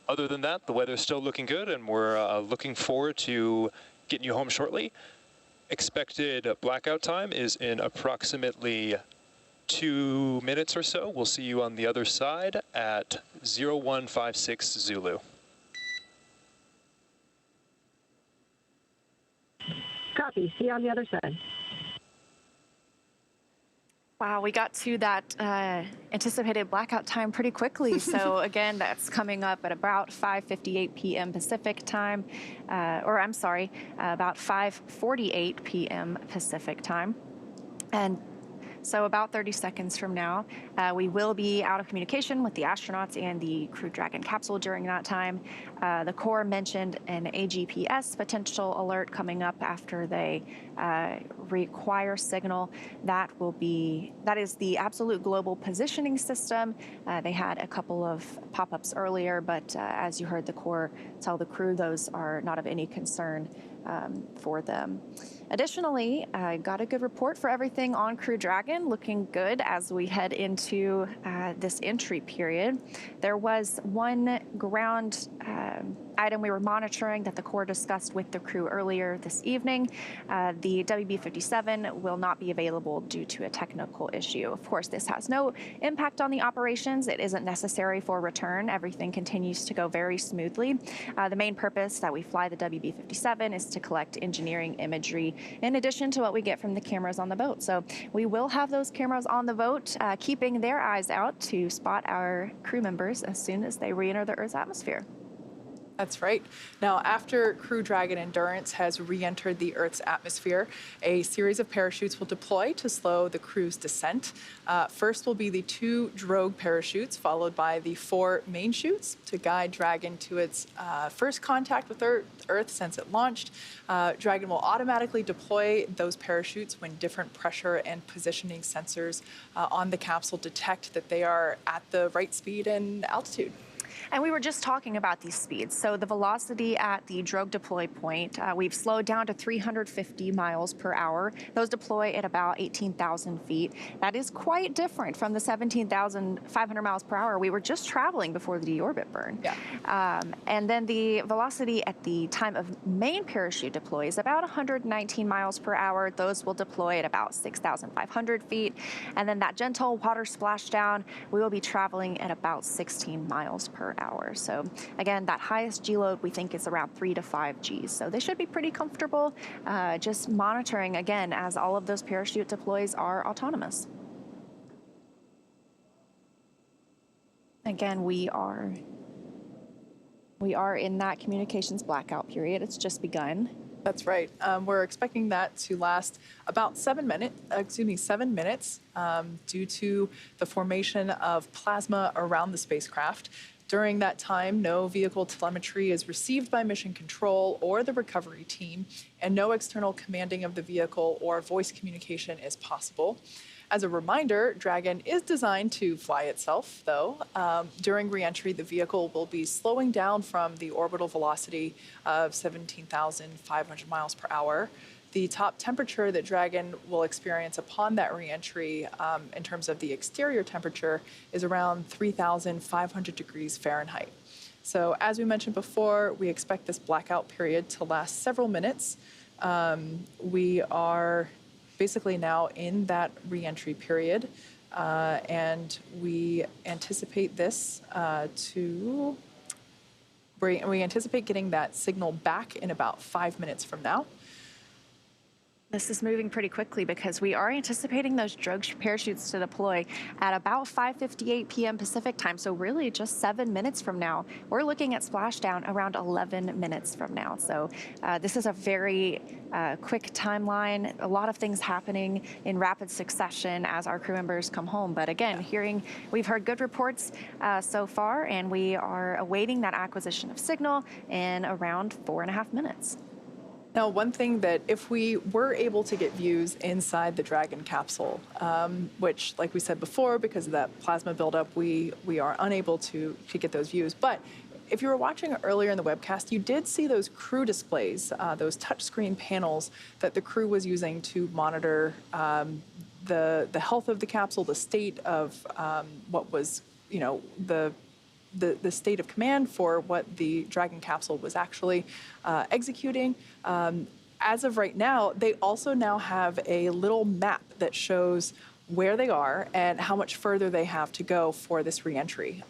Speaker 8: Other than that, the weather's still looking good, and we're looking forward to getting you home shortly. Expected blackout time is in approximately 2 minutes or so. We'll see you on the other side at 0156 Zulu.
Speaker 9: Copy. See you on the other side.
Speaker 7: Wow, we got to that anticipated blackout time pretty quickly. So again, that's coming up at about 5:58 p.m. Pacific time, about 5:48 p.m. Pacific time. And so about 30 seconds from now, we will be out of communication with the astronauts and the Crew Dragon capsule during that time. The Corps mentioned an AGPS potential alert coming up after they require signal. That is the Absolute Global Positioning System. They had a couple of pop-ups earlier, but as you heard the Corps tell the crew, those are not of any concern for them. Additionally, I got a good report for everything on Crew Dragon, looking good as we head into this entry period. There was one ground item we were monitoring that the Corps discussed with the crew earlier this evening. The WB-57 will not be available due to a technical issue. Of course, this has no impact on the operations. It isn't necessary for return. Everything continues to go very smoothly. The main purpose that we fly the WB-57 is to collect engineering imagery in addition to what we get from the cameras on the boat. So we will have those cameras on the boat, keeping their eyes out to spot our crew members as soon as they re-enter the Earth's atmosphere.
Speaker 6: That's right. Now, after Crew Dragon Endurance has re-entered the Earth's atmosphere, a series of parachutes will deploy to slow the crew's descent. First will be the 2 drogue parachutes, followed by the 4 main chutes to guide Dragon to its first contact with Earth since it launched. Dragon will automatically deploy those parachutes when different pressure and positioning sensors on the capsule detect that they are at the right speed and altitude.
Speaker 7: And we were just talking about these speeds. So the velocity at the drogue deploy point, we've slowed down to 350 miles per hour. Those deploy at about 18,000 feet. That is quite different from the 17,500 miles per hour we were just traveling before the deorbit burn.
Speaker 6: Yeah.
Speaker 7: And then the velocity at the time of main parachute deploy is about 119 miles per hour. Those will deploy at about 6,500 feet. And then that gentle water splashdown, we will be traveling at about 16 miles per hour. So again, that highest G load we think is around 3 to 5 Gs. So they should be pretty comfortable, just monitoring again as all of those parachute deploys are autonomous. Again, we are in that communications blackout period. It's just begun.
Speaker 6: That's right. We're expecting that to last about 7 minutes due to the formation of plasma around the spacecraft. During that time, no vehicle telemetry is received by mission control or the recovery team, and no external commanding of the vehicle or voice communication is possible. As a reminder, Dragon is designed to fly itself, though. During reentry, the vehicle will be slowing down from the orbital velocity of 17,500 miles per hour. The top temperature that Dragon will experience upon that reentry, in terms of the exterior temperature, is around 3,500 degrees Fahrenheit. So as we mentioned before, we expect this blackout period to last several minutes. We are basically now in that reentry period, and we anticipate this we anticipate getting that signal back in about 5 minutes from now.
Speaker 7: This is moving pretty quickly because we are anticipating those drogue parachutes to deploy at about 5:58 p.m. Pacific time. So really just 7 minutes from now. We're looking at splashdown around 11 minutes from now. So this is a very quick timeline. A lot of things happening in rapid succession as our crew members come home. But again, we've heard good reports so far, and we are awaiting that acquisition of signal in around 4.5 minutes.
Speaker 6: Now, one thing that if we were able to get views inside the Dragon capsule, which, like we said before, because of that plasma buildup, we are unable to get those views. But if you were watching earlier in the webcast, you did see those crew displays, those touchscreen panels that the crew was using to monitor the health of the capsule, the state of what was, the state of command for what the Dragon capsule was actually executing. As of right now, they also now have a little map that shows where they are and how much further they have to go for this reentry.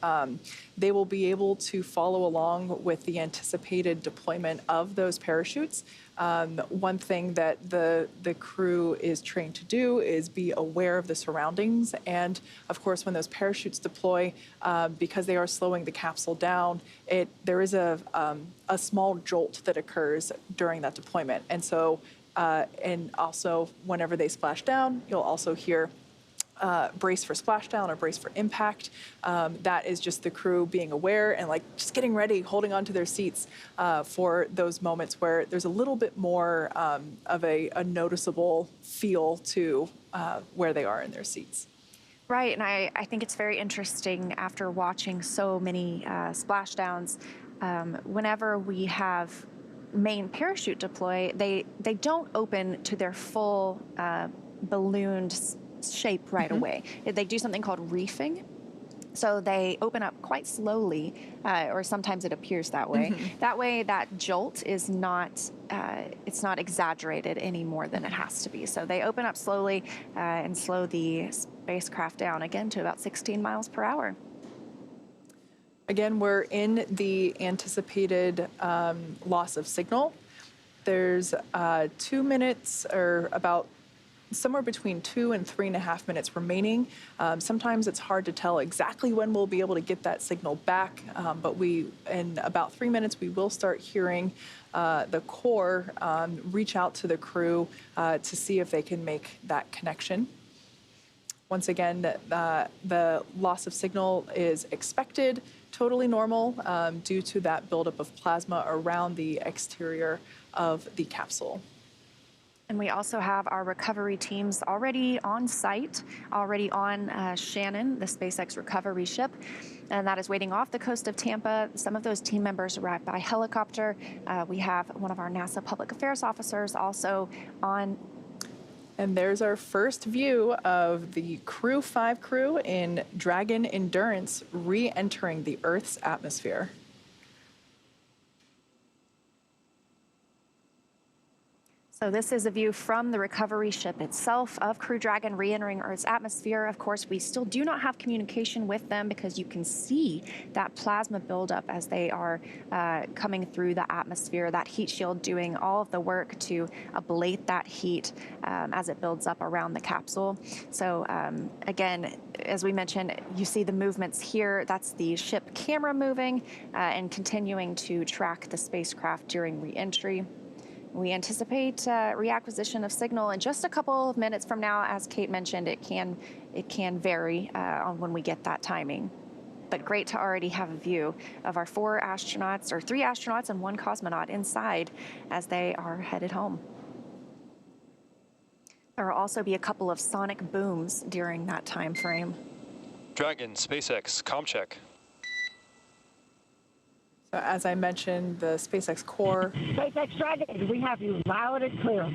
Speaker 6: They will be able to follow along with the anticipated deployment of those parachutes. One thing that the crew is trained to do is be aware of the surroundings. And of course, when those parachutes deploy, because they are slowing the capsule down, there is a small jolt that occurs during that deployment. And so, and also whenever they splash down, you'll also hear brace for splashdown or brace for impact. That is just the crew being aware and just getting ready, holding on to their seats for those moments where there's a little bit more of a noticeable feel to where they are in their seats.
Speaker 7: Right, and I think it's very interesting after watching so many splashdowns, whenever we have main parachute deploy, they don't open to their full ballooned shape right away. They do something called reefing. So they open up quite slowly, or sometimes it appears that way. That way, that jolt is not, it's not exaggerated any more than it has to be. So they open up slowly and slow the spacecraft down again to about 16 miles per hour.
Speaker 6: Again, we're in the anticipated loss of signal. There's 2 minutes or about somewhere between 2 and 3.5 minutes remaining. Sometimes it's hard to tell exactly when we'll be able to get that signal back, but in about 3 minutes, we will start hearing the Corps reach out to the crew to see if they can make that connection. Once again, the loss of signal is expected, totally normal, due to that buildup of plasma around the exterior of the capsule.
Speaker 7: And we also have our recovery teams already on site, already on Shannon, the SpaceX recovery ship, and that is waiting off the coast of Tampa. Some of those team members arrived by helicopter. We have one of our NASA public affairs officers also on.
Speaker 6: And there's our first view of the Crew 5 crew in Dragon Endurance re-entering the Earth's atmosphere.
Speaker 7: So this is a view from the recovery ship itself of Crew Dragon re-entering Earth's atmosphere. Of course, we still do not have communication with them because you can see that plasma buildup as they are coming through the atmosphere, that heat shield doing all of the work to ablate that heat as it builds up around the capsule. So again, as we mentioned, you see the movements here. That's the ship camera moving and continuing to track the spacecraft during re-entry. We anticipate reacquisition of signal in just a couple of minutes from now. As Kate mentioned, it can vary on when we get that timing. But great to already have a view of our 4 astronauts, or 3 astronauts and 1 cosmonaut inside as they are headed home. There will also be a couple of sonic booms during that time frame.
Speaker 8: Dragon, SpaceX, comm check.
Speaker 6: So as I mentioned, the SpaceX Corps.
Speaker 9: SpaceX Dragon, we have you loud and clear.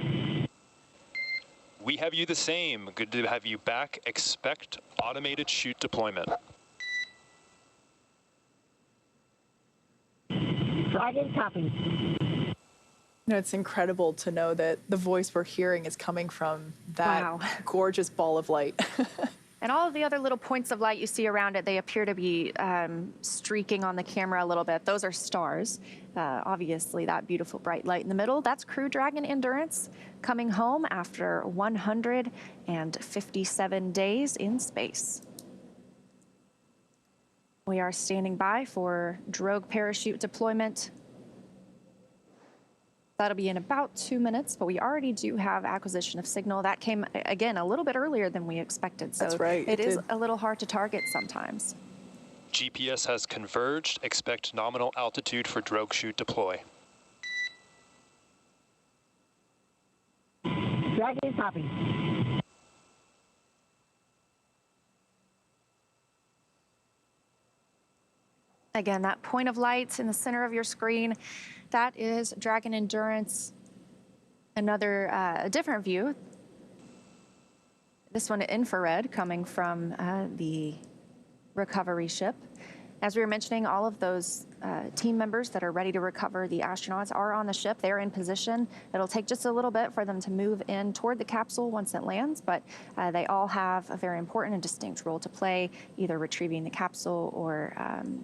Speaker 8: We have you the same. Good to have you back. Expect automated chute deployment.
Speaker 9: Dragon, copy.
Speaker 6: You know, it's incredible to know that the voice we're hearing is coming from that gorgeous ball of light.
Speaker 7: And all of the other little points of light you see around it, they appear to be streaking on the camera a little bit. Those are stars. Obviously, that beautiful bright light in the middle, that's Crew Dragon Endurance coming home after 157 days in space. We are standing by for drogue parachute deployment. That'll be in about 2 minutes, but we already do have acquisition of signal. That came, again, a little bit earlier than we expected. So
Speaker 6: that's right.
Speaker 7: It is a little hard to target sometimes.
Speaker 8: GPS has converged. Expect nominal altitude for drogue chute deploy.
Speaker 9: Dragon, copy.
Speaker 7: Again, that point of light in the center of your screen, that is Dragon Endurance. Another, a different view. This one infrared coming from the recovery ship. As we were mentioning, all of those team members that are ready to recover the astronauts are on the ship. They're in position. It'll take just a little bit for them to move in toward the capsule once it lands, but they all have a very important and distinct role to play, either retrieving the capsule or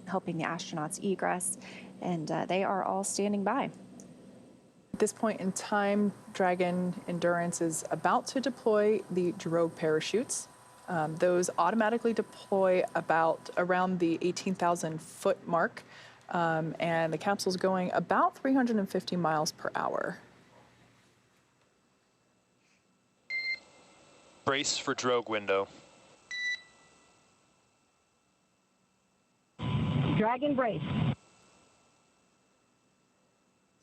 Speaker 7: helping the astronauts egress, and they are all standing by.
Speaker 6: At this point in time, Dragon Endurance is about to deploy the drogue parachutes. Those automatically deploy around the 18,000 foot mark, and the capsule's going about 350 miles per hour.
Speaker 8: Brace for drogue window.
Speaker 9: Dragon, brace.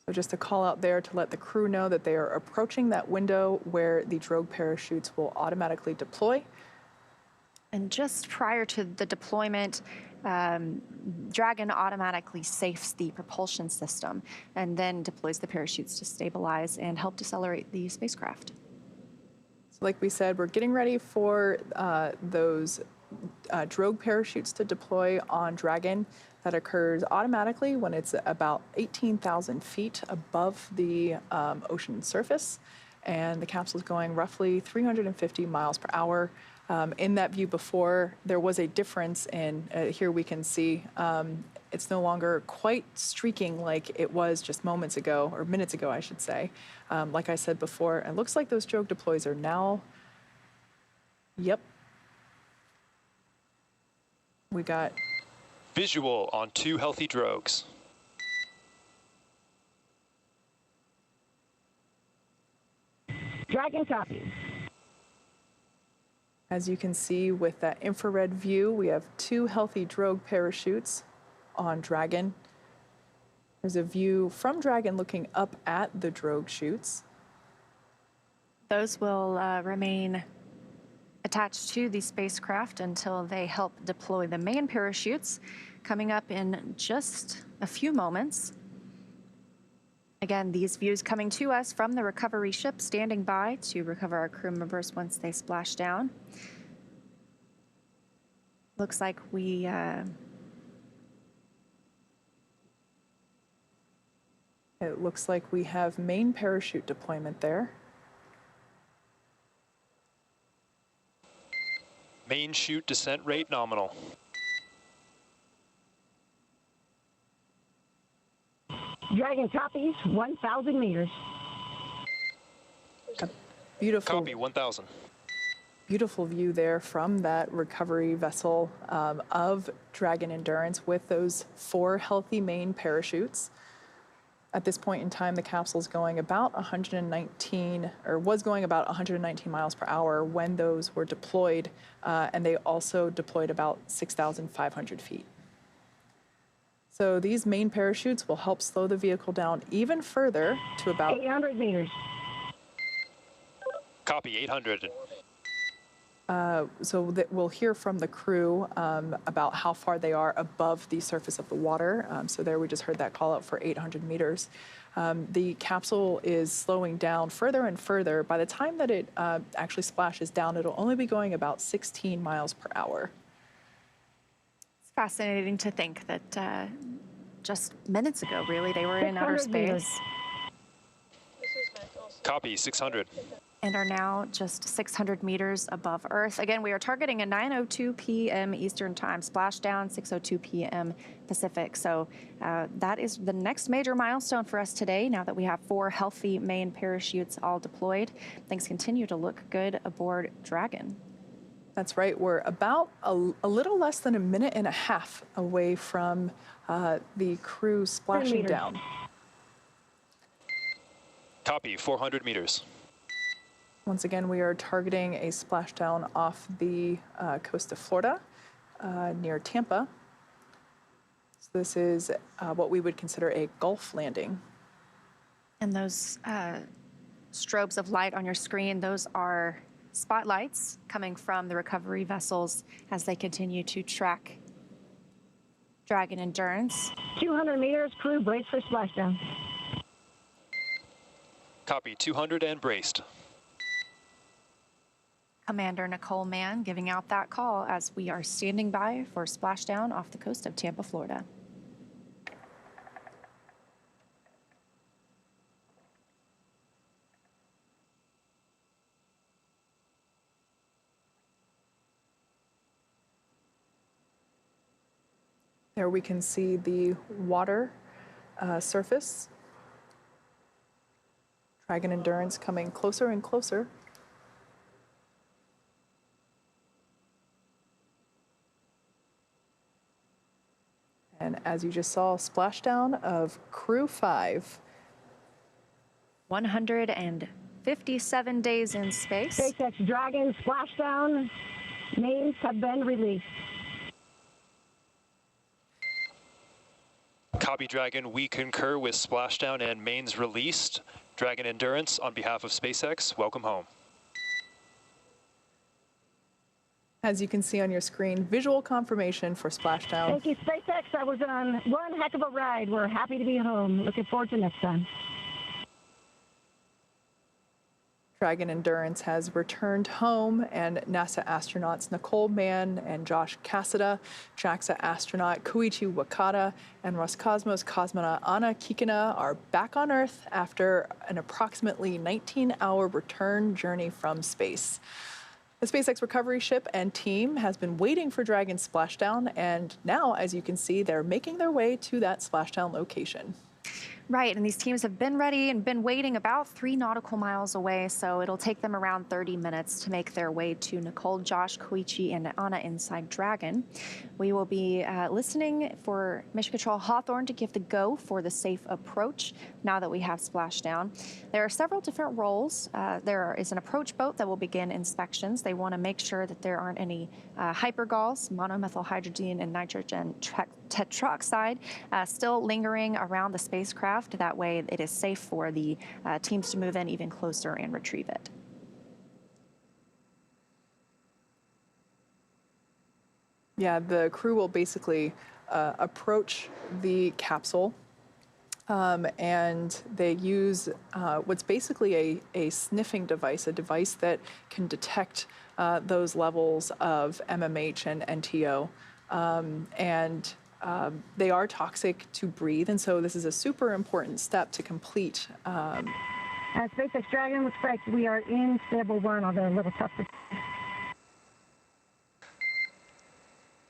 Speaker 6: So just a call out there to let the crew know that they are approaching that window where the drogue parachutes will automatically deploy.
Speaker 7: And just prior to the deployment, Dragon automatically safes the propulsion system and then deploys the parachutes to stabilize and help decelerate the spacecraft.
Speaker 6: So like we said, we're getting ready for those drogue parachutes to deploy on Dragon. That occurs automatically when it's about 18,000 feet above the ocean surface. And the capsule is going roughly 350 miles per hour. In that view before, there was a difference in, here we can see, it's no longer quite streaking like it was just moments ago, or minutes ago, I should say. Like I said before, it looks like those drogue deploys are now Yep. We got
Speaker 8: Visual on 2 healthy drogues.
Speaker 9: Dragon copy.
Speaker 6: As you can see with that infrared view, we have 2 healthy drogue parachutes on Dragon. There's a view from Dragon looking up at the drogue chutes.
Speaker 7: Those will remain attached to the spacecraft until they help deploy the main parachutes, coming up in just a few moments. Again, these views coming to us from the recovery ship standing by to recover our crew members once they splash down. Looks like we
Speaker 6: It looks like we have main parachute deployment there.
Speaker 8: Main chute descent rate nominal.
Speaker 9: Dragon copies, 1,000 meters.
Speaker 6: A beautiful,
Speaker 8: Copy, 1,000.
Speaker 6: beautiful view there from that recovery vessel of Dragon Endurance with those 4 healthy main parachutes. At this point in time, the capsule's going about 119, or was going about 119 miles per hour when those were deployed, and they also deployed about 6,500 feet. So these main parachutes will help slow the vehicle down even further to about
Speaker 9: 800 meters.
Speaker 8: Copy, 800.
Speaker 6: so that we'll hear from the crew about how far they are above the surface of the water. So there we just heard that call out for 800 meters. The capsule is slowing down further and further. By the time that it actually splashes down, it'll only be going about 16 miles per hour.
Speaker 7: It's fascinating to think that just minutes ago, really, they were in outer
Speaker 9: 600 meters.
Speaker 7: space
Speaker 8: Copy, 600.
Speaker 7: and are now just 600 meters above Earth. Again, we are targeting a 9:02 p.m. Eastern Time, splashdown 6:02 p.m. Pacific. So that is the next major milestone for us today, now that we have 4 healthy main parachutes all deployed. Things continue to look good aboard Dragon.
Speaker 6: That's right. We're about a little less than a minute and a half away from the crew splashing
Speaker 9: meters.
Speaker 6: down.
Speaker 8: Copy, 400 meters.
Speaker 6: Once again, we are targeting a splashdown off the coast of Florida, near Tampa. So this is what we would consider a Gulf landing.
Speaker 7: And those strobes of light on your screen, those are spotlights coming from the recovery vessels as they continue to track Dragon Endurance.
Speaker 9: 200 meters, crew brace for splashdown.
Speaker 8: Copy, 200 and braced.
Speaker 7: Commander Nicole Mann giving out that call as we are standing by for splashdown off the coast of Tampa, Florida.
Speaker 6: There we can see the water surface. Dragon Endurance coming closer and closer. And as you just saw, splashdown of Crew 5.
Speaker 7: 157 days in space.
Speaker 9: SpaceX Dragon splashdown. Names have been released.
Speaker 8: Copy, Dragon. We concur with splashdown and mains released. Dragon Endurance, on behalf of SpaceX, welcome home.
Speaker 6: As you can see on your screen, visual confirmation for splashdown.
Speaker 9: Thank you, SpaceX. That was on one heck of a ride. We're happy to be home. Looking forward to next time.
Speaker 6: Dragon Endurance has returned home, and NASA astronauts Nicole Mann and Josh Cassada, JAXA astronaut Koichi Wakata, and Roscosmos cosmonaut Anna Kikina are back on Earth after an approximately 19-hour return journey from space. The SpaceX recovery ship and team has been waiting for Dragon's splashdown, and now, as you can see, they're making their way to that splashdown location.
Speaker 7: Right, and these teams have been ready and been waiting about 3 nautical miles away, so it'll take them around 30 minutes to make their way to Nicole, Josh, Koichi, and Anna inside Dragon. We will be listening for Mission Control Hawthorne to give the go for the safe approach now that we have Splashdown. There are several different roles. There is an approach boat that will begin inspections. They want to make sure that there aren't any hypergalls, monomethylhydrazine, and nitrogen tetroxide still lingering around the spacecraft. That way it is safe for the teams to move in even closer and retrieve it.
Speaker 6: Yeah, the crew will basically approach the capsule and they use what's basically a sniffing device, a device that can detect those levels of MMH and NTO. They are toxic to breathe, and so this is a super important step to complete.
Speaker 9: SpaceX Dragon looks like we are in stable 1, although a little tough to...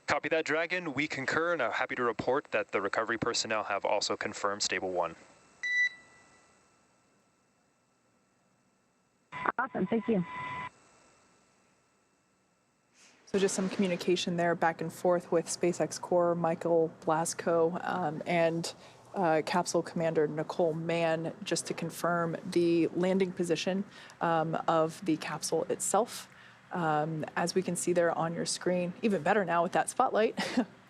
Speaker 8: Copy that, Dragon. We concur and are happy to report that the recovery personnel have also confirmed stable 1.
Speaker 9: Awesome, thank you.
Speaker 6: So just some communication there back and forth with SpaceX Core Michael Blasco and Capsule Commander Nicole Mann, just to confirm the landing position of the capsule itself. As we can see there on your screen, even better now with that spotlight,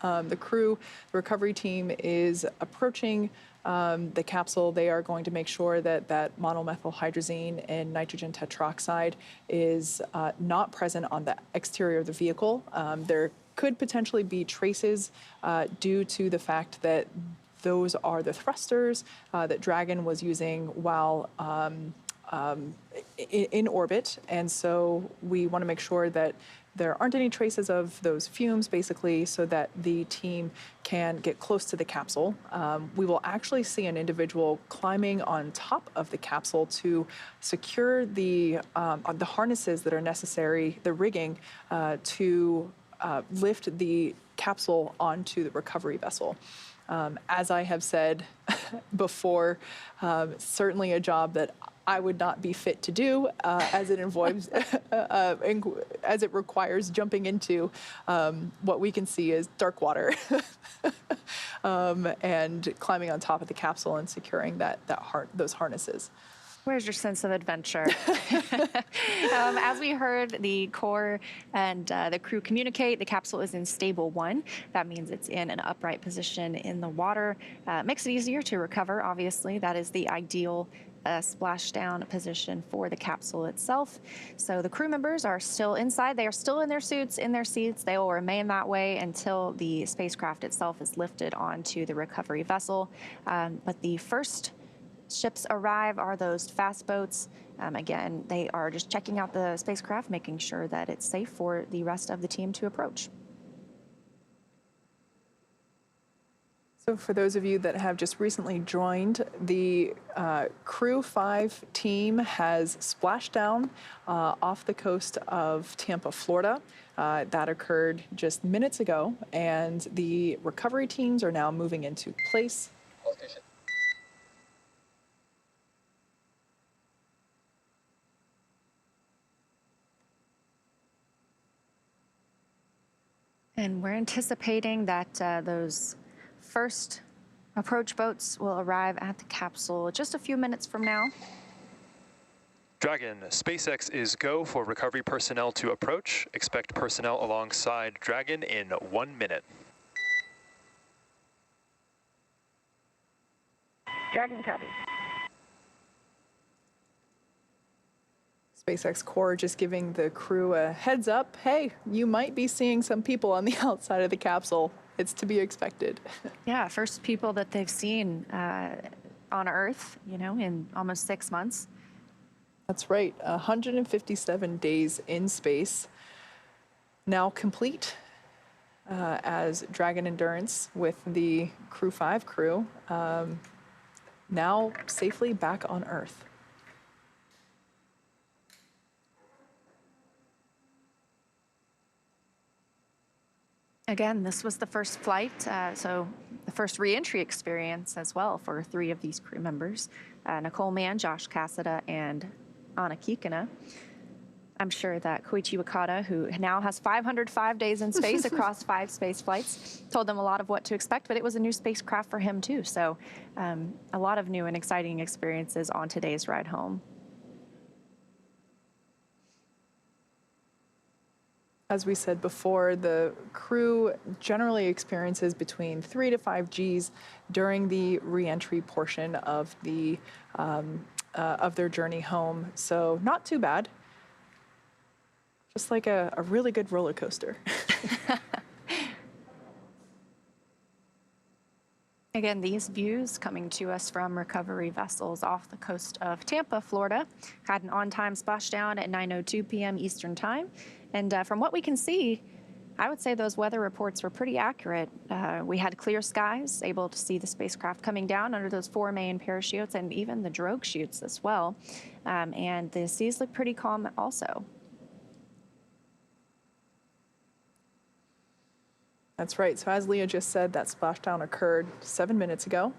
Speaker 6: the crew, the recovery team is approaching the capsule. They are going to make sure that that monomethylhydrazine and nitrogen tetroxide is not present on the exterior of the vehicle. There could potentially be traces due to the fact that those are the thrusters that Dragon was using while in orbit, and so we want to make sure that there aren't any traces of those fumes, basically, so that the team can get close to the capsule. We will actually see an individual climbing on top of the capsule to secure the harnesses that are necessary, the rigging, to lift the capsule onto the recovery vessel. As I have said before, certainly a job that I would not be fit to do, as it involves, as it requires jumping into what we can see as dark water and climbing on top of the capsule and securing those harnesses.
Speaker 7: Where's your sense of adventure? As we heard the core and the crew communicate, the capsule is in stable 1. That means it's in an upright position in the water. Makes it easier to recover, obviously. That is the ideal splashdown position for the capsule itself. So the crew members are still inside. They are still in their suits, in their seats. They will remain that way until the spacecraft itself is lifted onto the recovery vessel. But the first ships arrive are those fast boats. Again, they are just checking out the spacecraft, making sure that it's safe for the rest of the team to approach.
Speaker 6: So for those of you that have just recently joined, the Crew 5 team has splashed down off the coast of Tampa, Florida. That occurred just minutes ago, and the recovery teams are now moving into place.
Speaker 7: And we're anticipating that those first approach boats will arrive at the capsule just a few minutes from now.
Speaker 8: Dragon, SpaceX is go for recovery personnel to approach. Expect personnel alongside Dragon in 1 minute.
Speaker 9: Dragon copy.
Speaker 6: SpaceX Core just giving the crew a heads up. Hey, you might be seeing some people on the outside of the capsule. It's to be expected.
Speaker 7: Yeah, first people that they've seen on Earth, you know, in almost 6 months.
Speaker 6: That's right, 157 days in space. Now complete as Dragon Endurance with the Crew 5 crew, now safely back on Earth.
Speaker 7: Again, this was the first flight, so the first reentry experience as well for 3 of these crew members, Nicole Mann, Josh Cassada, and Anna Kikina. I'm sure that Koichi Wakata, who now has 505 days in space across 5 space flights, told them a lot of what to expect, but it was a new spacecraft for him too. So a lot of new and exciting experiences on today's ride home.
Speaker 6: As we said before, the crew generally experiences between 3 to 5 Gs during the reentry portion of their journey home. So not too bad. Just like a really good roller coaster.
Speaker 7: Again, these views coming to us from recovery vessels off the coast of Tampa, Florida. Had an on-time splashdown at 9:02 p.m. Eastern Time. And from what we can see, I would say those weather reports were pretty accurate. We had clear skies, able to see the spacecraft coming down under those 4 main parachutes and even the drogue chutes as well. And the seas look pretty calm also.
Speaker 6: That's right. So as Leah just said, that splashdown occurred 7 minutes ago.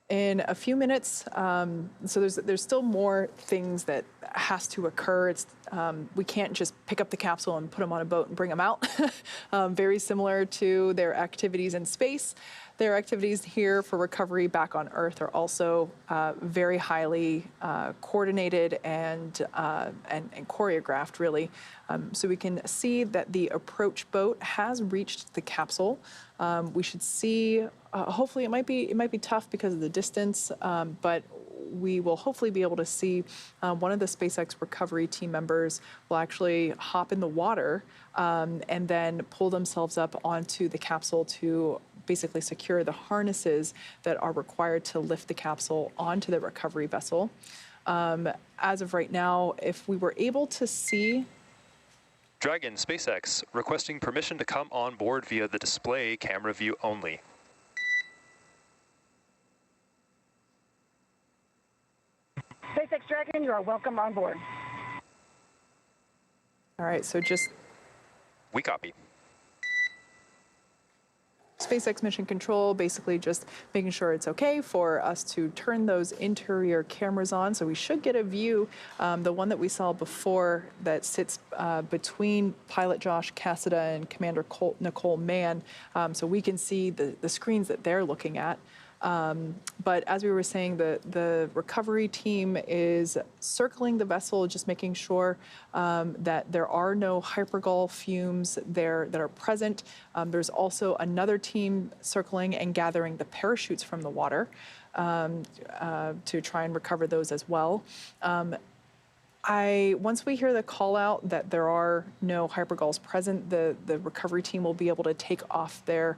Speaker 6: In a few minutes, so there's still more things that has to occur. We can't just pick up the capsule and put them on a boat and bring them out. Very similar to their activities in space. Their activities here for recovery back on Earth are also very highly coordinated and choreographed, really. So we can see that the approach boat has reached the capsule. We should see. Hopefully, it might be tough because of the distance, but we will hopefully be able to see one of the SpaceX recovery team members will actually hop in the water and then pull themselves up onto the capsule to basically secure the harnesses that are required to lift the capsule onto the recovery vessel. As of right now, if we were able to see...
Speaker 8: Dragon SpaceX requesting permission to come on board via the display camera view only.
Speaker 9: SpaceX Dragon, you are welcome on board.
Speaker 6: All right, so just...
Speaker 8: We copy.
Speaker 6: SpaceX Mission Control, basically just making sure it's okay for us to turn those interior cameras on. So we should get a view, the one that we saw before that sits between pilot Josh Cassada and Commander Nicole Mann, so we can see the screens that they're looking at. But as we were saying, the recovery team is circling the vessel, just making sure that there are no hypergol fumes there that are present. There's also another team circling and gathering the parachutes from the water to try and recover those as well. Once we hear the call out that there are no hypergols present, the recovery team will be able to take off their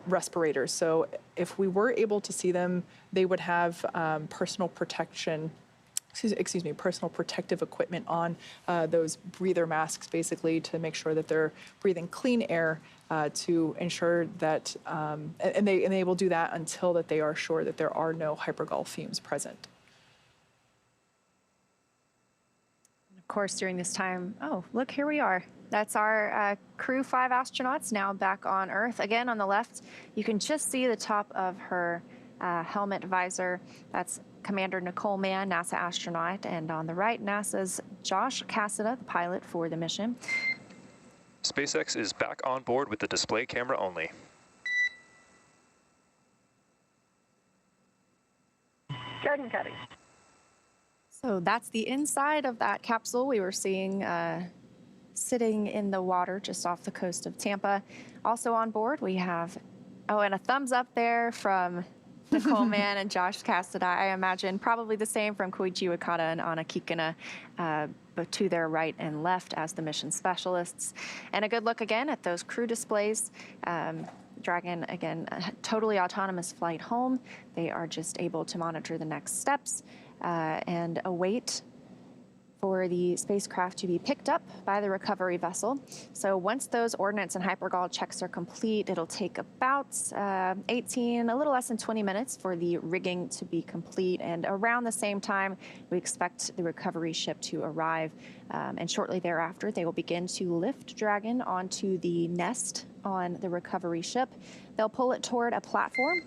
Speaker 6: respirators. So if we were able to see them, they would have personal protective equipment on, those breather masks basically to make sure that they're breathing clean air to ensure that, and they will do that until that they are sure that there are no hypergol fumes present.
Speaker 7: Of course, during this time, oh, look, here we are. That's our crew 5 astronauts now back on Earth. Again, on the left, you can just see the top of her helmet visor. That's Commander Nicole Mann, NASA astronaut. And on the right, NASA's Josh Cassada, the pilot for the mission.
Speaker 8: SpaceX is back on board with the display camera only.
Speaker 9: Dragon copy.
Speaker 7: So that's the inside of that capsule we were seeing sitting in the water just off the coast of Tampa. Also on board, we have, oh, and a thumbs up there from Nicole Mann and Josh Cassada. I imagine probably the same from Koichi Wakata and Anna Kikina, but to their right and left as the mission specialists. And a good look again at those crew displays. Dragon, again, a totally autonomous flight home. They are just able to monitor the next steps and await for the spacecraft to be picked up by the recovery vessel. So once those ordnance and hypergol checks are complete, it'll take about 18, a little less than 20 minutes for the rigging to be complete. And around the same time, we expect the recovery ship to arrive. And shortly thereafter, they will begin to lift Dragon onto the nest on the recovery ship. They'll pull it toward a platform.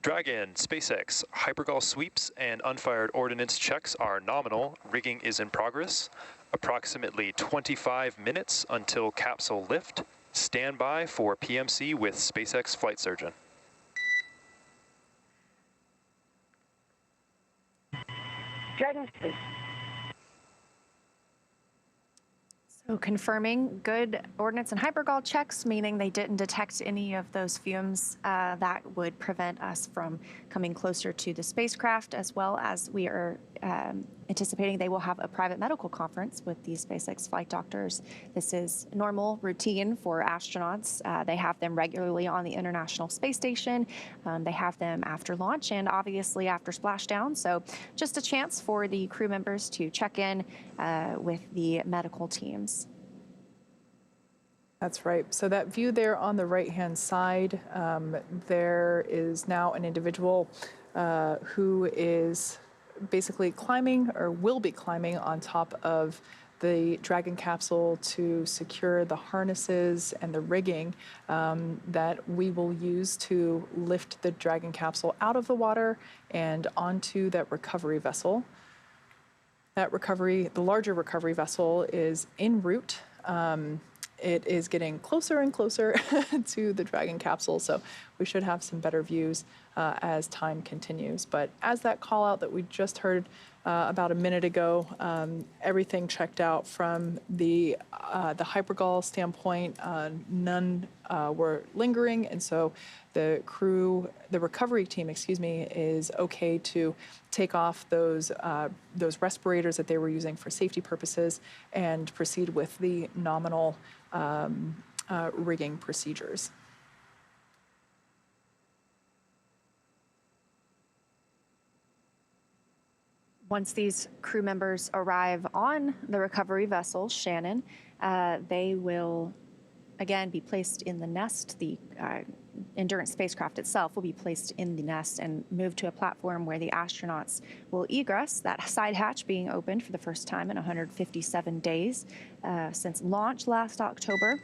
Speaker 8: Dragon, SpaceX, hypergol sweeps and unfired ordnance checks are nominal. Rigging is in progress. Approximately 25 minutes until capsule lift. Stand by for PMC with SpaceX flight surgeon.
Speaker 9: Dragon, please.
Speaker 7: So confirming good ordnance and hypergol checks, meaning they didn't detect any of those fumes that would prevent us from coming closer to the spacecraft, as well as we are anticipating they will have a private medical conference with the SpaceX flight doctors. This is normal routine for astronauts. They have them regularly on the International Space Station. They have them after launch and obviously after splashdown. So just a chance for the crew members to check in with the medical teams.
Speaker 6: That's right. So that view there on the right-hand side, there is now an individual who is basically climbing, or will be climbing, on top of the Dragon capsule to secure the harnesses and the rigging that we will use to lift the Dragon capsule out of the water and onto that recovery vessel. That recovery, the larger recovery vessel, is en route. It is getting closer and closer to the Dragon capsule, so we should have some better views as time continues. But as that call out that we just heard about a minute ago, everything checked out from the hypergol standpoint. None were lingering, and so the recovery team, is okay to take off those respirators that they were using for safety purposes and proceed with the nominal rigging procedures.
Speaker 7: Once these crew members arrive on the recovery vessel, Shannon, they will again be placed in the nest. The Endurance spacecraft itself will be placed in the nest and moved to a platform where the astronauts will egress, that side hatch being opened for the first time in 157 days since launch last October.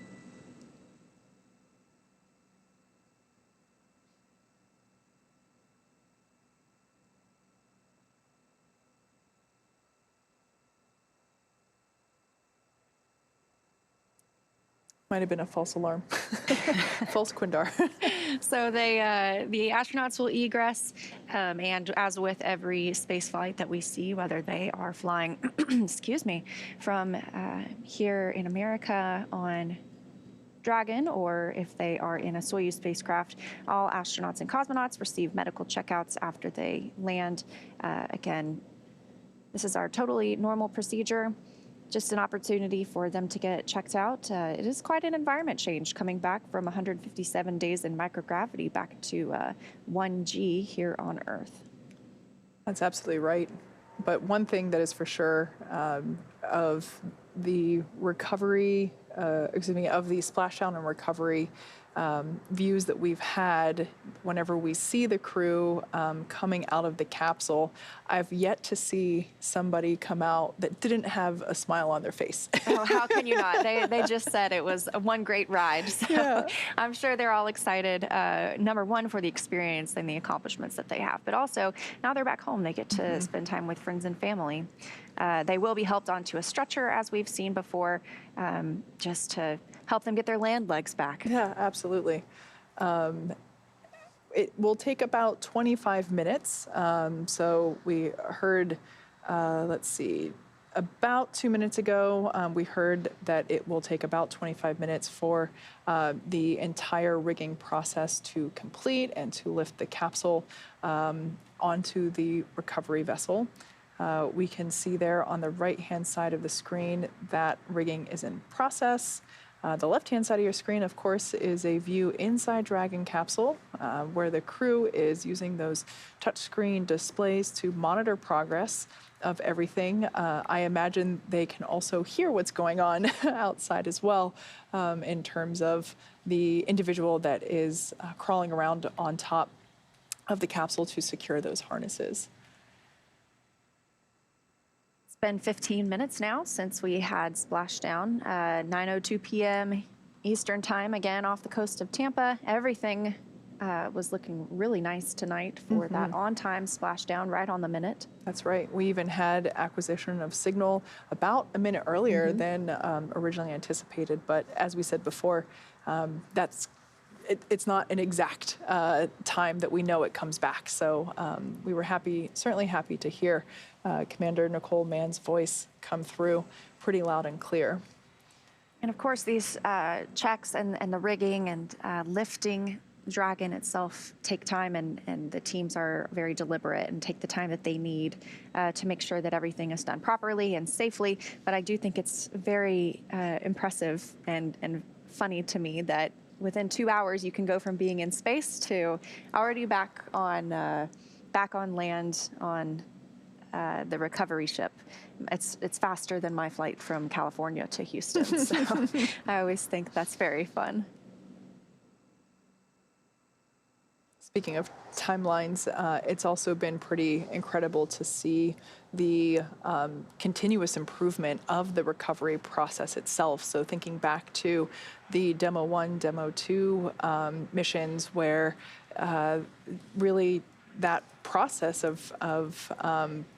Speaker 6: Might have been a false alarm, false Quindar.
Speaker 7: So the astronauts will egress, and as with every space flight that we see, whether they are flying, excuse me, from here in America on Dragon, or if they are in a Soyuz spacecraft, all astronauts and cosmonauts receive medical checkouts after they land. Again, this is our totally normal procedure. Just an opportunity for them to get checked out. It is quite an environment change coming back from 157 days in microgravity back to 1G here on Earth.
Speaker 6: That's absolutely right. But one thing that is for sure of the recovery, of the splashdown and recovery views that we've had whenever we see the crew coming out of the capsule, I've yet to see somebody come out that didn't have a smile on their face.
Speaker 7: Oh, how can you not? They just said it was one great ride. So yeah. I'm sure they're all excited, number one, for the experience and the accomplishments that they have, but also now they're back home. They get to spend time with friends and family. They will be helped onto a stretcher, as we've seen before, just to help them get their land legs back.
Speaker 6: Yeah, absolutely. It will take about 25 minutes. So we heard, let's see, about 2 minutes ago, we heard that it will take about 25 minutes for the entire rigging process to complete and to lift the capsule onto the recovery vessel. We can see there on the right-hand side of the screen that rigging is in process. The left-hand side of your screen, of course, is a view inside Dragon capsule where the crew is using those touchscreen displays to monitor progress of everything. I imagine they can also hear what's going on outside as well in terms of the individual that is crawling around on top of the capsule to secure those harnesses.
Speaker 7: Been 15 minutes now since we had splashdown. 9:02 p.m. Eastern time, again off the coast of Tampa. Everything was looking really nice tonight for that on-time splashdown, right on the minute.
Speaker 6: That's right. We even had acquisition of signal about a minute earlier than originally anticipated. But as we said before, it's not an exact time that we know it comes back. So we were certainly happy to hear Commander Nicole Mann's voice come through pretty loud and clear.
Speaker 7: And of course, these checks and the rigging and lifting Dragon itself take time, and the teams are very deliberate and take the time that they need to make sure that everything is done properly and safely. But I do think it's very impressive and funny to me that within 2 hours you can go from being in space to already back on land on the recovery ship. It's faster than my flight from California to Houston. So I always think that's very fun.
Speaker 6: Speaking of timelines, it's also been pretty incredible to see the continuous improvement of the recovery process itself. So thinking back to the Demo 1, Demo 2 missions where really that process of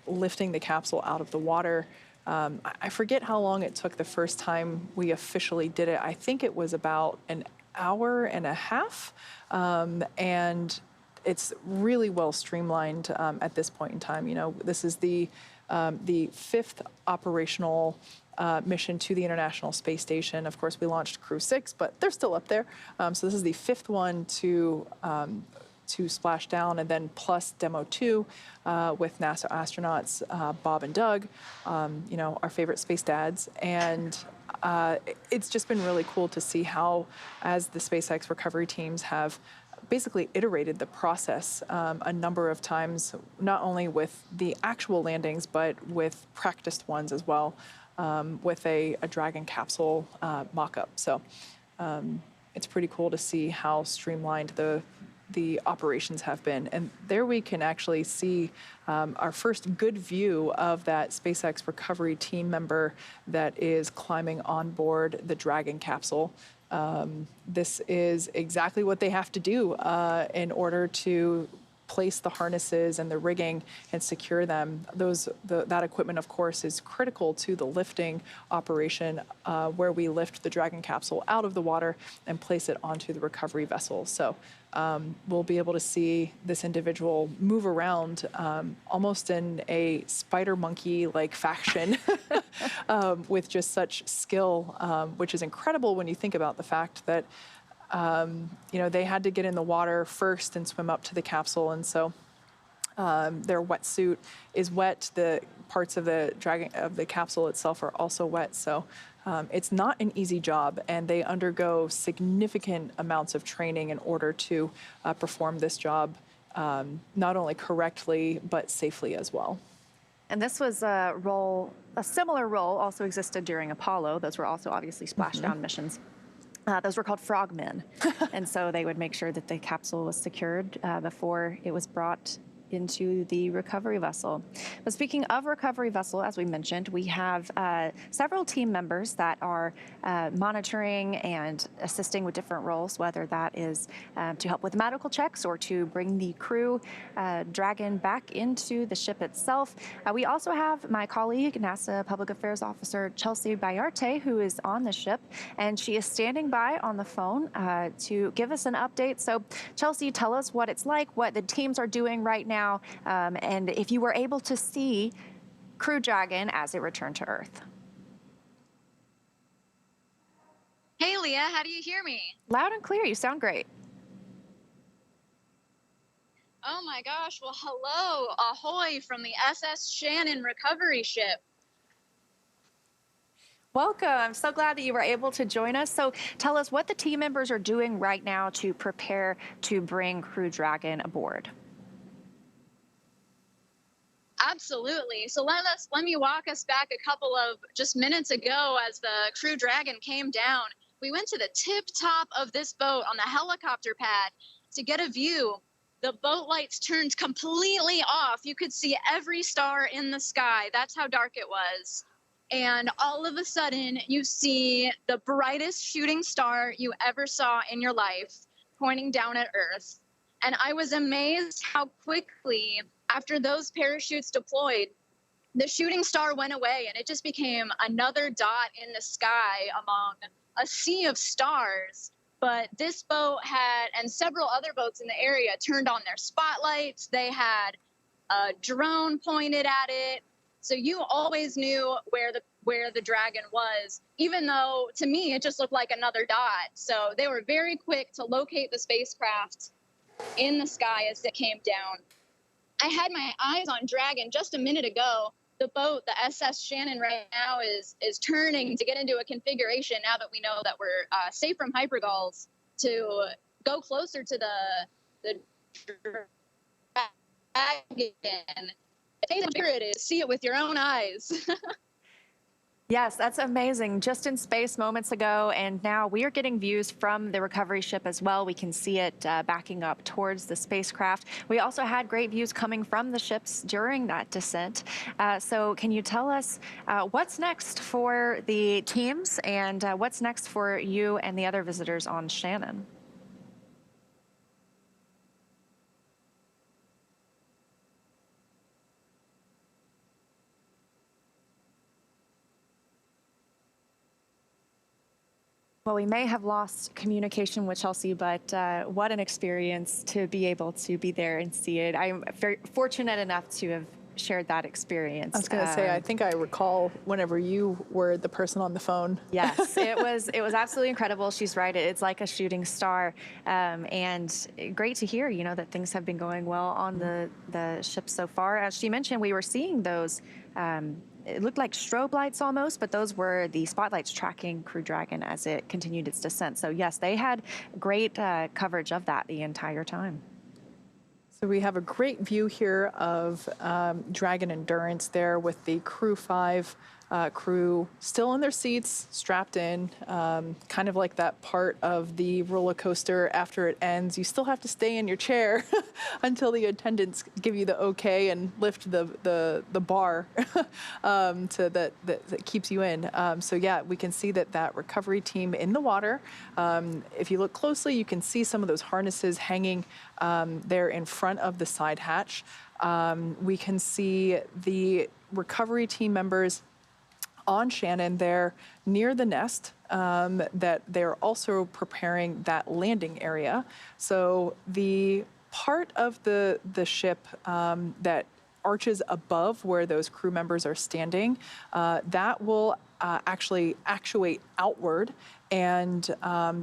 Speaker 6: lifting the capsule out of the water, I forget how long it took the first time we officially did it. I think it was about an hour and a half. And it's really well streamlined at this point in time. You know, this is the 5th operational mission to the International Space Station. Of course, we launched Crew 6, but they're still up there. So this is the 5th one to Splashdown, and then plus Demo 2 with NASA astronauts Bob and Doug, you know, our favorite space dads. And it's just been really cool to see how, as the SpaceX recovery teams have basically iterated the process a number of times, not only with the actual landings, but with practiced ones as well, with a Dragon capsule mock-up. So it's pretty cool to see how streamlined the operations have been. And there we can actually see our first good view of that SpaceX recovery team member that is climbing on board the Dragon capsule. This is exactly what they have to do in order to place the harnesses and the rigging and secure them. That equipment, of course, is critical to the lifting operation where we lift the Dragon capsule out of the water and place it onto the recovery vessel. So we'll be able to see this individual move around almost in a spider monkey-like fashion with just such skill, which is incredible when you think about the fact that you know, they had to get in the water first and swim up to the capsule, and so their wetsuit is wet. The parts of the capsule itself are also wet. So it's not an easy job, and they undergo significant amounts of training in order to perform this job not only correctly but safely as well.
Speaker 7: And this was a similar role also existed during Apollo. Those were also obviously splashdown missions. Those were called frogmen. And so they would make sure that the capsule was secured before it was brought into the recovery vessel. But speaking of recovery vessel, as we mentioned, we have several team members that are monitoring and assisting with different roles, whether that is to help with medical checks or to bring the crew Dragon back into the ship itself. We also have my colleague, NASA Public Affairs Officer Chelsea Bayarte, who is on the ship, and she is standing by on the phone to give us an update. So Chelsea, tell us what it's like, what the teams are doing right now, and if you were able to see Crew Dragon as it returned to Earth.
Speaker 10: Hey, Leah, how do you hear me?
Speaker 7: Loud and clear. You sound great.
Speaker 10: Oh my gosh. Well, hello. Ahoy from the SS Shannon recovery ship.
Speaker 7: Welcome. I'm so glad that you were able to join us. So tell us what the team members are doing right now to prepare to bring Crew Dragon aboard.
Speaker 10: Absolutely. So let me walk us back a couple of just minutes ago as the Crew Dragon came down. We went to the tip top of this boat on the helicopter pad to get a view. The boat lights turned completely off. You could see every star in the sky. That's how dark it was. and all of a sudden you see the brightest shooting star you ever saw in your life pointing down at Earth. And I was amazed how quickly, after those parachutes deployed, the shooting star went away and it just became another dot in the sky among a sea of stars. But this boat had, and several other boats in the area, turned on their spotlights. They had a drone pointed at it. So you always knew where the Dragon was, even though to me it just looked like another dot. So they were very quick to locate the spacecraft in the sky as it came down. I had my eyes on Dragon just a minute ago. The boat, the SS Shannon, right now is turning to get into a configuration now that we know that we're safe from hypergulls to go closer to the Dragon. Here it is. See it with your own eyes.
Speaker 7: Yes, that's amazing. Just in space moments ago, and now we are getting views from the recovery ship as well. We can see it backing up towards the spacecraft. We also had great views coming from the ships during that descent. So can you tell us what's next for the teams and what's next for you and the other visitors on Shannon? Well, we may have lost communication with Chelsea, but what an experience to be able to be there and see it. I'm very fortunate enough to have shared that experience.
Speaker 6: I was going to say, I think I recall whenever you were the person on the phone.
Speaker 7: Yes, it was absolutely incredible. She's right. It's like a shooting star, and great to hear, that things have been going well on the ship so far. As she mentioned, we were seeing those. It looked like strobe lights almost, but those were the spotlights tracking Crew Dragon as it continued its descent. So yes, they had great coverage of that the entire time.
Speaker 6: So we have a great view here of Dragon Endurance there with the Crew 5 crew still in their seats, strapped in, kind of like that part of the roller coaster after it ends. You still have to stay in your chair until the attendants give you the okay and lift the bar that keeps you in. So yeah, we can see that recovery team in the water. If you look closely, you can see some of those harnesses hanging there in front of the side hatch. We can see the recovery team members on Shannon there near the nest, that they're also preparing that landing area. So the part of the ship that arches above where those crew members are standing, that will actually actuate outward, and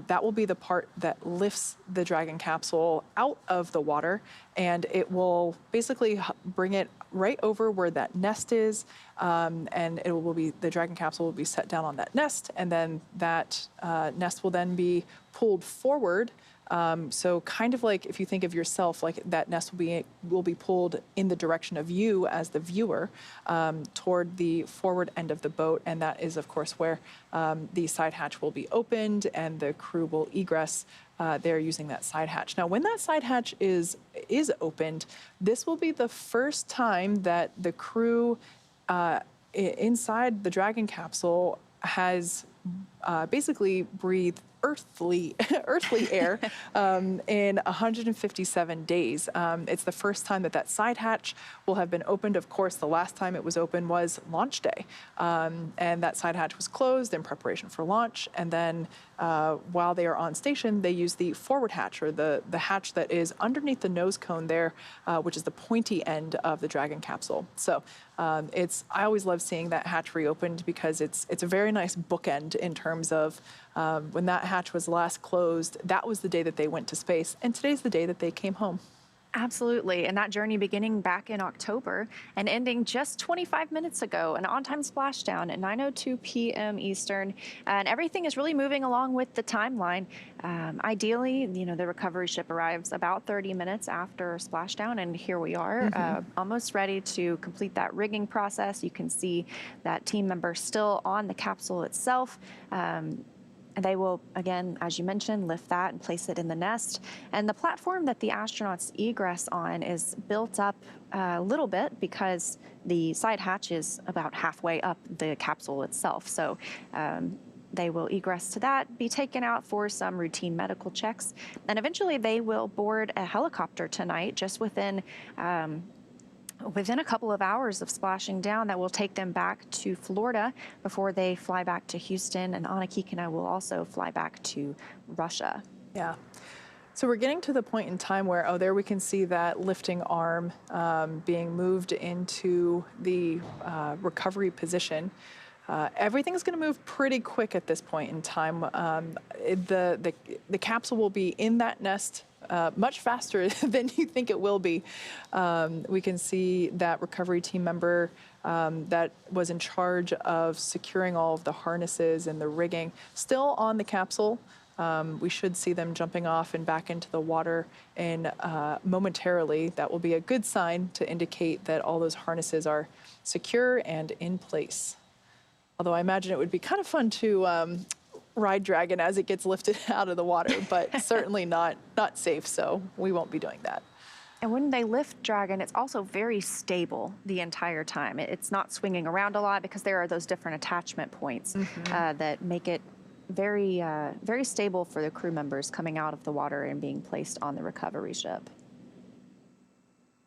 Speaker 6: that will be the part that lifts the Dragon capsule out of the water, and it will basically bring it right over where that nest is, and the Dragon capsule will be set down on that nest, and then that nest will then be pulled forward. So kind of like if you think of yourself, like that nest will be pulled in the direction of you as the viewer toward the forward end of the boat, and that is of course where the side hatch will be opened and the crew will egress there using that side hatch. Now, when that side hatch is opened, this will be the first time that the crew inside the Dragon capsule has basically breathed earthly air in 157 days. It's the first time that side hatch will have been opened. Of course, the last time it was open was launch day, and that side hatch was closed in preparation for launch. And then while they are on station, they use the forward hatch, or the hatch that is underneath the nose cone there, which is the pointy end of the Dragon capsule. So I always love seeing that hatch reopened because it's a very nice bookend in terms of when that hatch was last closed, that was the day that they went to space, and today's the day that they came home.
Speaker 7: Absolutely, and that journey beginning back in October and ending just 25 minutes ago, an on-time splashdown at 9:02 p.m. Eastern, and everything is really moving along with the timeline. Ideally, the recovery ship arrives about 30 minutes after splashdown, and here we are, almost ready to complete that rigging process. You can see that team member still on the capsule itself. They will, again, as you mentioned, lift that and place it in the nest. And the platform that the astronauts egress on is built up a little bit because the side hatch is about halfway up the capsule itself. So they will egress to that, be taken out for some routine medical checks, and eventually they will board a helicopter tonight just within a couple of hours of splashing down that will take them back to Florida before they fly back to Houston, and Anna Kikina will also fly back to Russia.
Speaker 6: Yeah. So we're getting to the point in time where, oh, there we can see that lifting arm being moved into the recovery position. Everything's going to move pretty quick at this point in time. The capsule will be in that nest much faster than you think it will be. We can see that recovery team member that was in charge of securing all of the harnesses and the rigging still on the capsule. We should see them jumping off and back into the water in momentarily. That will be a good sign to indicate that all those harnesses are secure and in place. Although I imagine it would be kind of fun to ride Dragon as it gets lifted out of the water, but certainly not safe, so we won't be doing that.
Speaker 7: And when they lift Dragon, it's also very stable the entire time. It's not swinging around a lot because there are those different attachment points that make it very, very stable for the crew members coming out of the water and being placed on the recovery ship.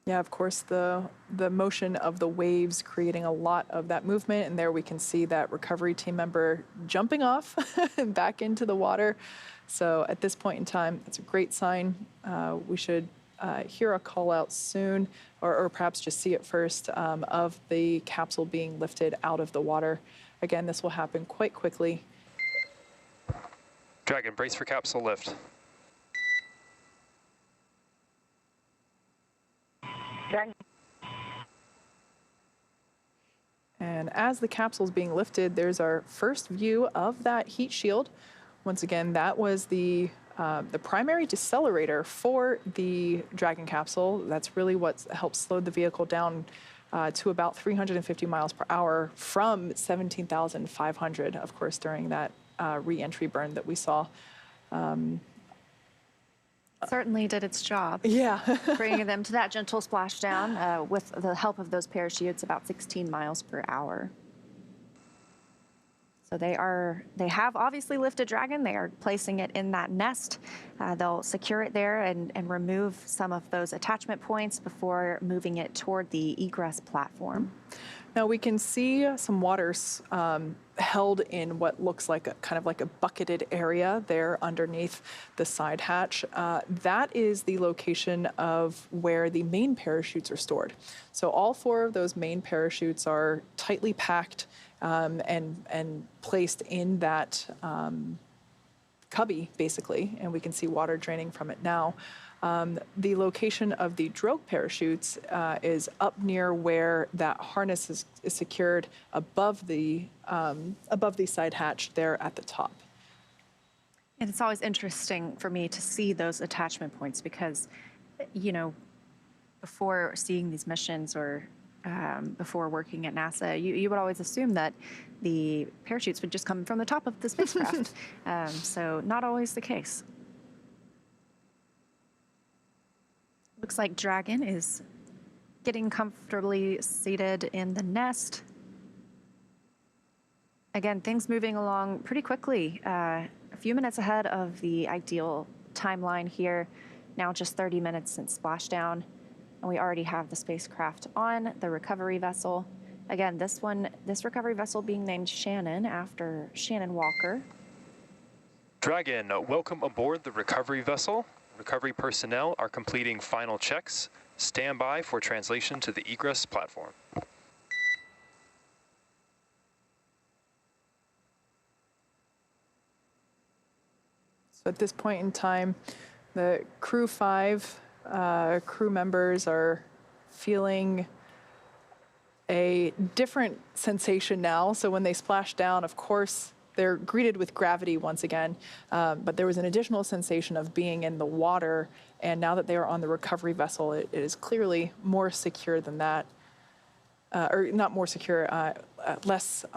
Speaker 6: Yeah, of course, the motion of the waves creating a lot of that movement, and there we can see that recovery team member jumping off and back into the water. So at this point in time, it's a great sign. We should hear a call out soon, or perhaps just see it first, of the capsule being lifted out of the water. Again, this will happen quite quickly.
Speaker 8: Dragon, brace for capsule lift.
Speaker 6: And as the capsule is being lifted, there's our first view of that heat shield. Once again, that was the primary decelerator for the Dragon capsule. That's really what helps slow the vehicle down to about 350 miles per hour from 17,500, of course, during that re-entry burn that we saw.
Speaker 7: Certainly did its job.
Speaker 6: Yeah.
Speaker 7: Bringing them to that gentle splashdown with the help of those parachutes, about 16 miles per hour. So they have obviously lifted Dragon. They are placing it in that nest. They'll secure it there and remove some of those attachment points before moving it toward the egress platform.
Speaker 6: Now we can see some waters held in what looks like kind of like a bucketed area there underneath the side hatch. That is the location of where the main parachutes are stored. So all 4 of those main parachutes are tightly packed and placed in that cubby, basically, and we can see water draining from it now. The location of the drogue parachutes is up near where that harness is secured above the side hatch there at the top.
Speaker 7: And it's always interesting for me to see those attachment points because, you know, before seeing these missions or before working at NASA, you would always assume that the parachutes would just come from the top of the spacecraft. So not always the case. Looks like Dragon is getting comfortably seated in the nest. Again, things moving along pretty quickly. A few minutes ahead of the ideal timeline here. Now just 30 minutes since splashdown. And we already have the spacecraft on the recovery vessel. Again, this recovery vessel being named Shannon after Shannon Walker.
Speaker 8: Dragon, welcome aboard the recovery vessel. Recovery personnel are completing final checks. Stand by for translation to the egress platform.
Speaker 6: So at this point in time, the crew 5 crew members are feeling a different sensation now. So when they splash down, of course, they're greeted with gravity once again, but there was an additional sensation of being in the water, and now that they are on the recovery vessel, it is clearly more secure than that, or not more secure, a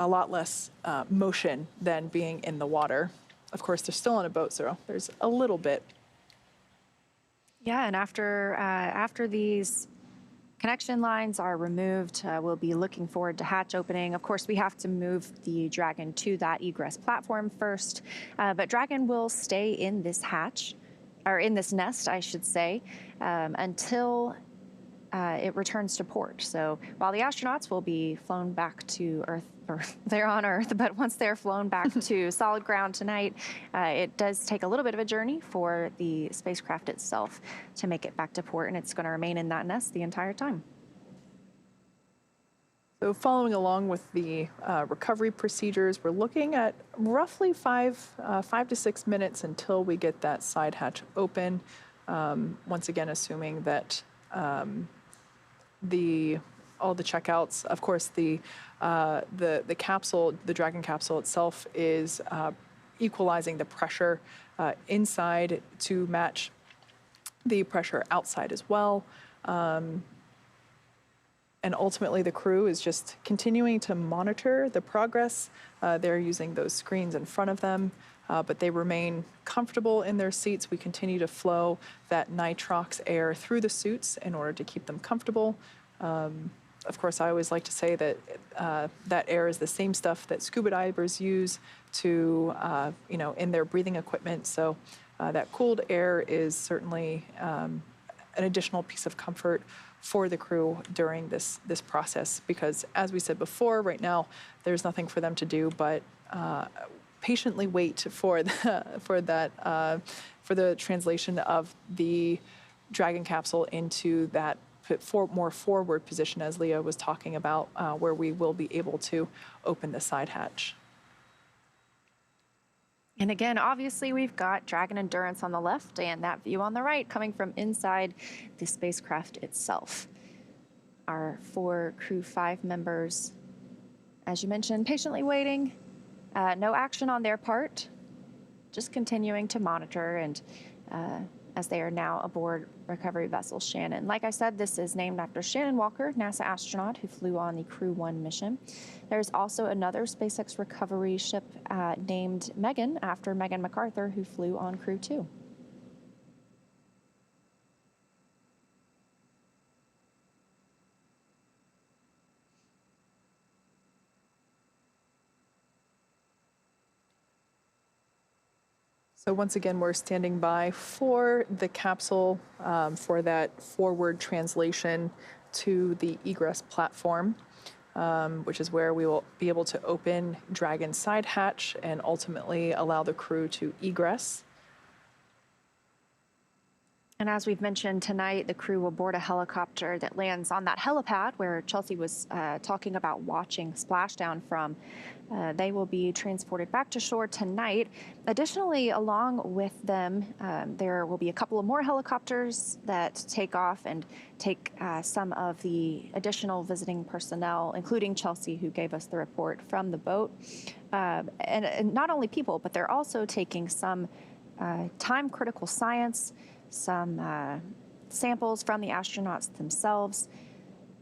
Speaker 6: lot less motion than being in the water. of course, they're still on a boat, so there's a little bit.
Speaker 7: Yeah, and after these connection lines are removed, we'll be looking forward to hatch opening. Of course, we have to move the Dragon to that egress platform first, but Dragon will stay in this hatch, or in this nest, I should say, until it returns to port. So while the astronauts will be flown back to Earth, or they're on Earth, but once they're flown back to solid ground tonight, it does take a little bit of a journey for the spacecraft itself to make it back to port, and it's going to remain in that nest the entire time.
Speaker 6: So following along with the recovery procedures, we're looking at roughly 5 to 6 minutes until we get that side hatch open. Once again, assuming that all the checkouts, of course, the capsule, the Dragon capsule itself, is equalizing the pressure inside to match the pressure outside as well. And ultimately, the crew is just continuing to monitor the progress. They're using those screens in front of them, but they remain comfortable in their seats. We continue to flow that nitrox air through the suits in order to keep them comfortable. Of course, I always like to say that that air is the same stuff that scuba divers use to, in their breathing equipment. So that cooled air is certainly an additional piece of comfort for the crew during this process, because as we said before, right now there's nothing for them to do but patiently wait for the translation of the Dragon capsule into that more forward position, as Leah was talking about, where we will be able to open the side hatch.
Speaker 7: And again, obviously, we've got Dragon Endurance on the left and that view on the right coming from inside the spacecraft itself. Our 4 Crew 5 members, as you mentioned, patiently waiting. No action on their part, just continuing to monitor, and as they are now aboard recovery vessel Shannon. Like I said, this is named after Shannon Walker, NASA astronaut who flew on the Crew 1 mission. There's also another SpaceX recovery ship named Megan, after Megan MacArthur, who flew on Crew 2.
Speaker 6: So once again, we're standing by for the capsule for that forward translation to the egress platform, which is where we will be able to open Dragon's side hatch and ultimately allow the crew to egress.
Speaker 7: And as we've mentioned tonight, the crew will board a helicopter that lands on that helipad where Chelsea was talking about watching Splashdown from. They will be transported back to shore tonight. Additionally, along with them, there will be a couple of more helicopters that take off and take some of the additional visiting personnel, including Chelsea, who gave us the report from the boat. And not only people, but they're also taking some time-critical science, some samples from the astronauts themselves.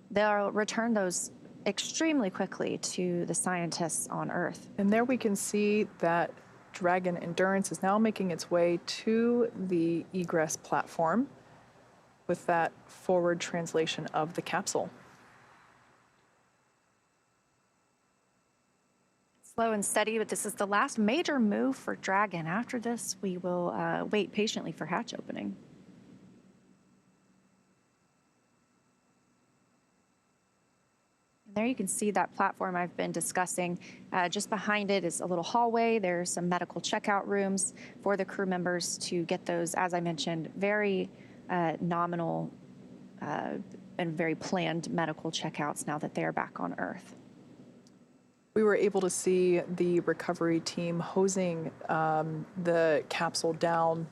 Speaker 7: They'll return those extremely quickly to the scientists on Earth.
Speaker 6: And there we can see that Dragon Endurance is now making its way to the egress platform with that forward translation of the capsule.
Speaker 7: Slow and steady, but this is the last major move for Dragon. After this, we will wait patiently for hatch opening. And there you can see that platform I've been discussing. Just behind it is a little hallway. There's some medical checkout rooms for the crew members to get those, as I mentioned, very nominal and very planned medical checkouts now that they are back on Earth.
Speaker 6: We were able to see the recovery team hosing the capsule down.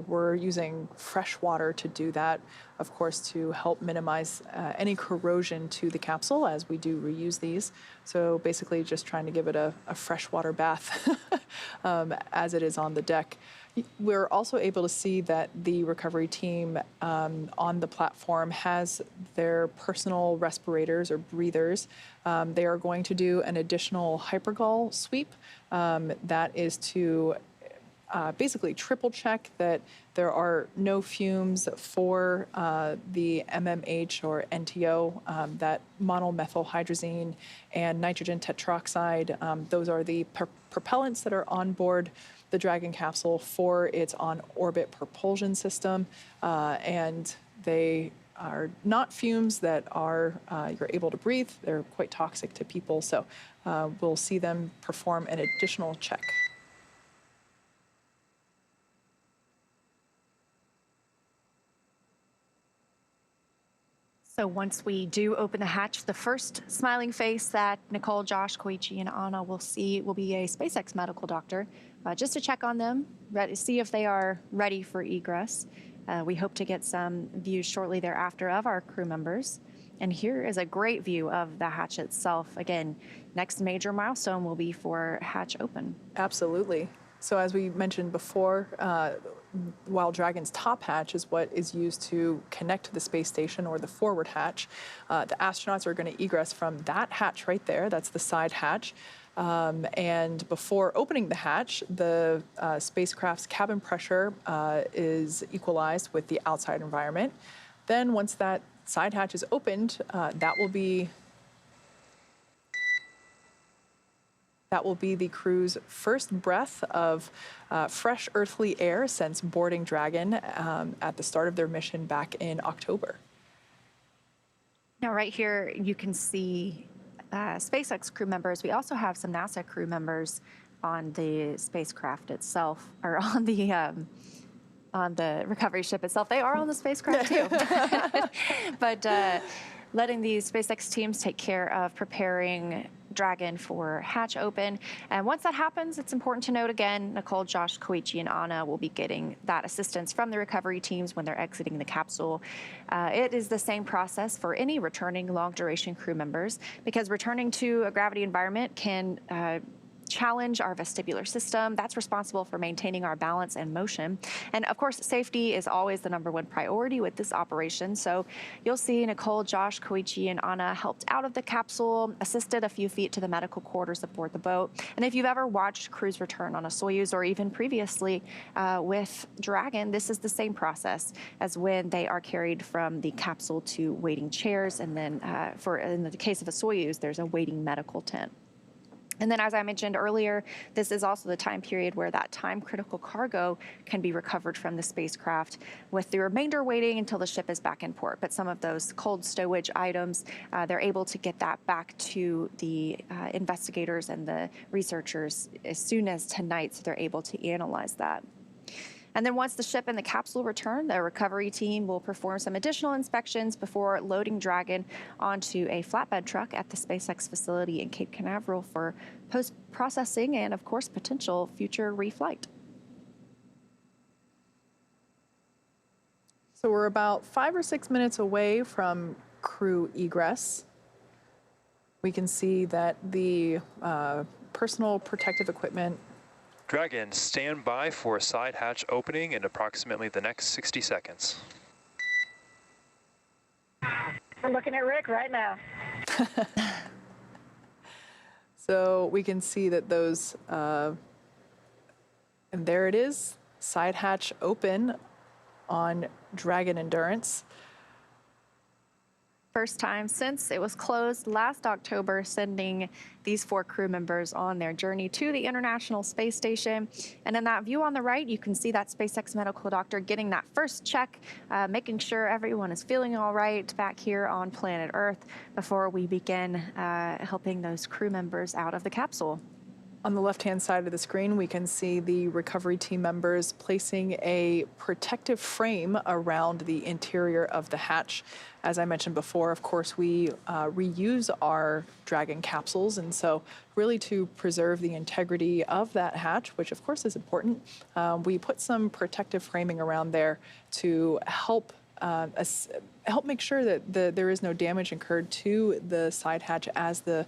Speaker 6: We're using fresh water to do that, of course, to help minimize any corrosion to the capsule as we do reuse these. So basically just trying to give it a freshwater bath as it is on the deck. We're also able to see that the recovery team on the platform has their personal respirators or breathers. They are going to do an additional hypergol sweep that is to basically triple check that there are no fumes for the MMH or NTO, that monomethylhydrazine and nitrogen tetroxide. Those are the propellants that are on board the Dragon capsule for its on-orbit propulsion system, and they are not fumes that are you're able to breathe. They're quite toxic to people, so we'll see them perform an additional check.
Speaker 7: So once we do open the hatch, the first smiling face that Nicole, Josh, Koichi, and Anna will see will be a SpaceX medical doctor, just to check on them, see if they are ready for egress. We hope to get some views shortly thereafter of our crew members. And here is a great view of the hatch itself. Again, next major milestone will be for hatch open.
Speaker 6: Absolutely. So as we mentioned before, while Dragon's top hatch is what is used to connect to the space station, or the forward hatch, the astronauts are going to egress from that hatch right there. That's the side hatch. And before opening the hatch, the spacecraft's cabin pressure is equalized with the outside environment. Then once that side hatch is opened, that will be the crew's first breath of fresh earthly air since boarding Dragon at the start of their mission back in October.
Speaker 7: Now, right here, you can see SpaceX crew members. We also have some NASA crew members on the spacecraft itself, or on the recovery ship itself. They are on the spacecraft too. But letting these SpaceX teams take care of preparing Dragon for hatch open. And once that happens, it's important to note again, Nicole, Josh, Koichi, and Anna will be getting that assistance from the recovery teams when they're exiting the capsule. It is the same process for any returning long-duration crew members, because returning to a gravity environment can challenge our vestibular system. That's responsible for maintaining our balance and motion. And of course, safety is always the #1 priority with this operation. So you'll see Nicole, Josh, Koichi, and Anna helped out of the capsule, assisted a few feet to the medical quarters aboard the boat. And if you've ever watched crews return on a Soyuz, or even previously with Dragon, this is the same process as when they are carried from the capsule to waiting chairs. And then in the case of a Soyuz, there's a waiting medical tent. And then, as I mentioned earlier, this is also the time period where that time-critical cargo can be recovered from the spacecraft, with the remainder waiting until the ship is back in port. But some of those cold stowage items, they're able to get that back to the investigators and the researchers as soon as tonight, so they're able to analyze that. And then once the ship and the capsule return, the recovery team will perform some additional inspections before loading Dragon onto a flatbed truck at the SpaceX facility in Cape Canaveral for post-processing and, of course, potential future reflight.
Speaker 6: So we're about 5 or 6 minutes away from crew egress. We can see that the personal protective equipment.
Speaker 8: Dragon, stand by for a side hatch opening in approximately the next 60 seconds.
Speaker 9: I'm looking at Rick right now.
Speaker 6: So we can see that those, and there it is, side hatch open on Dragon Endurance.
Speaker 7: First time since it was closed last October, sending these 4 crew members on their journey to the International Space Station. And in that view on the right, you can see that SpaceX medical doctor getting that first check, making sure everyone is feeling all right back here on planet Earth before we begin helping those crew members out of the capsule.
Speaker 6: On the left-hand side of the screen, we can see the recovery team members placing a protective frame around the interior of the hatch. As I mentioned before, of course, we reuse our Dragon capsules, and so really to preserve the integrity of that hatch, which of course is important, we put some protective framing around there to help make sure that there is no damage incurred to the side hatch as the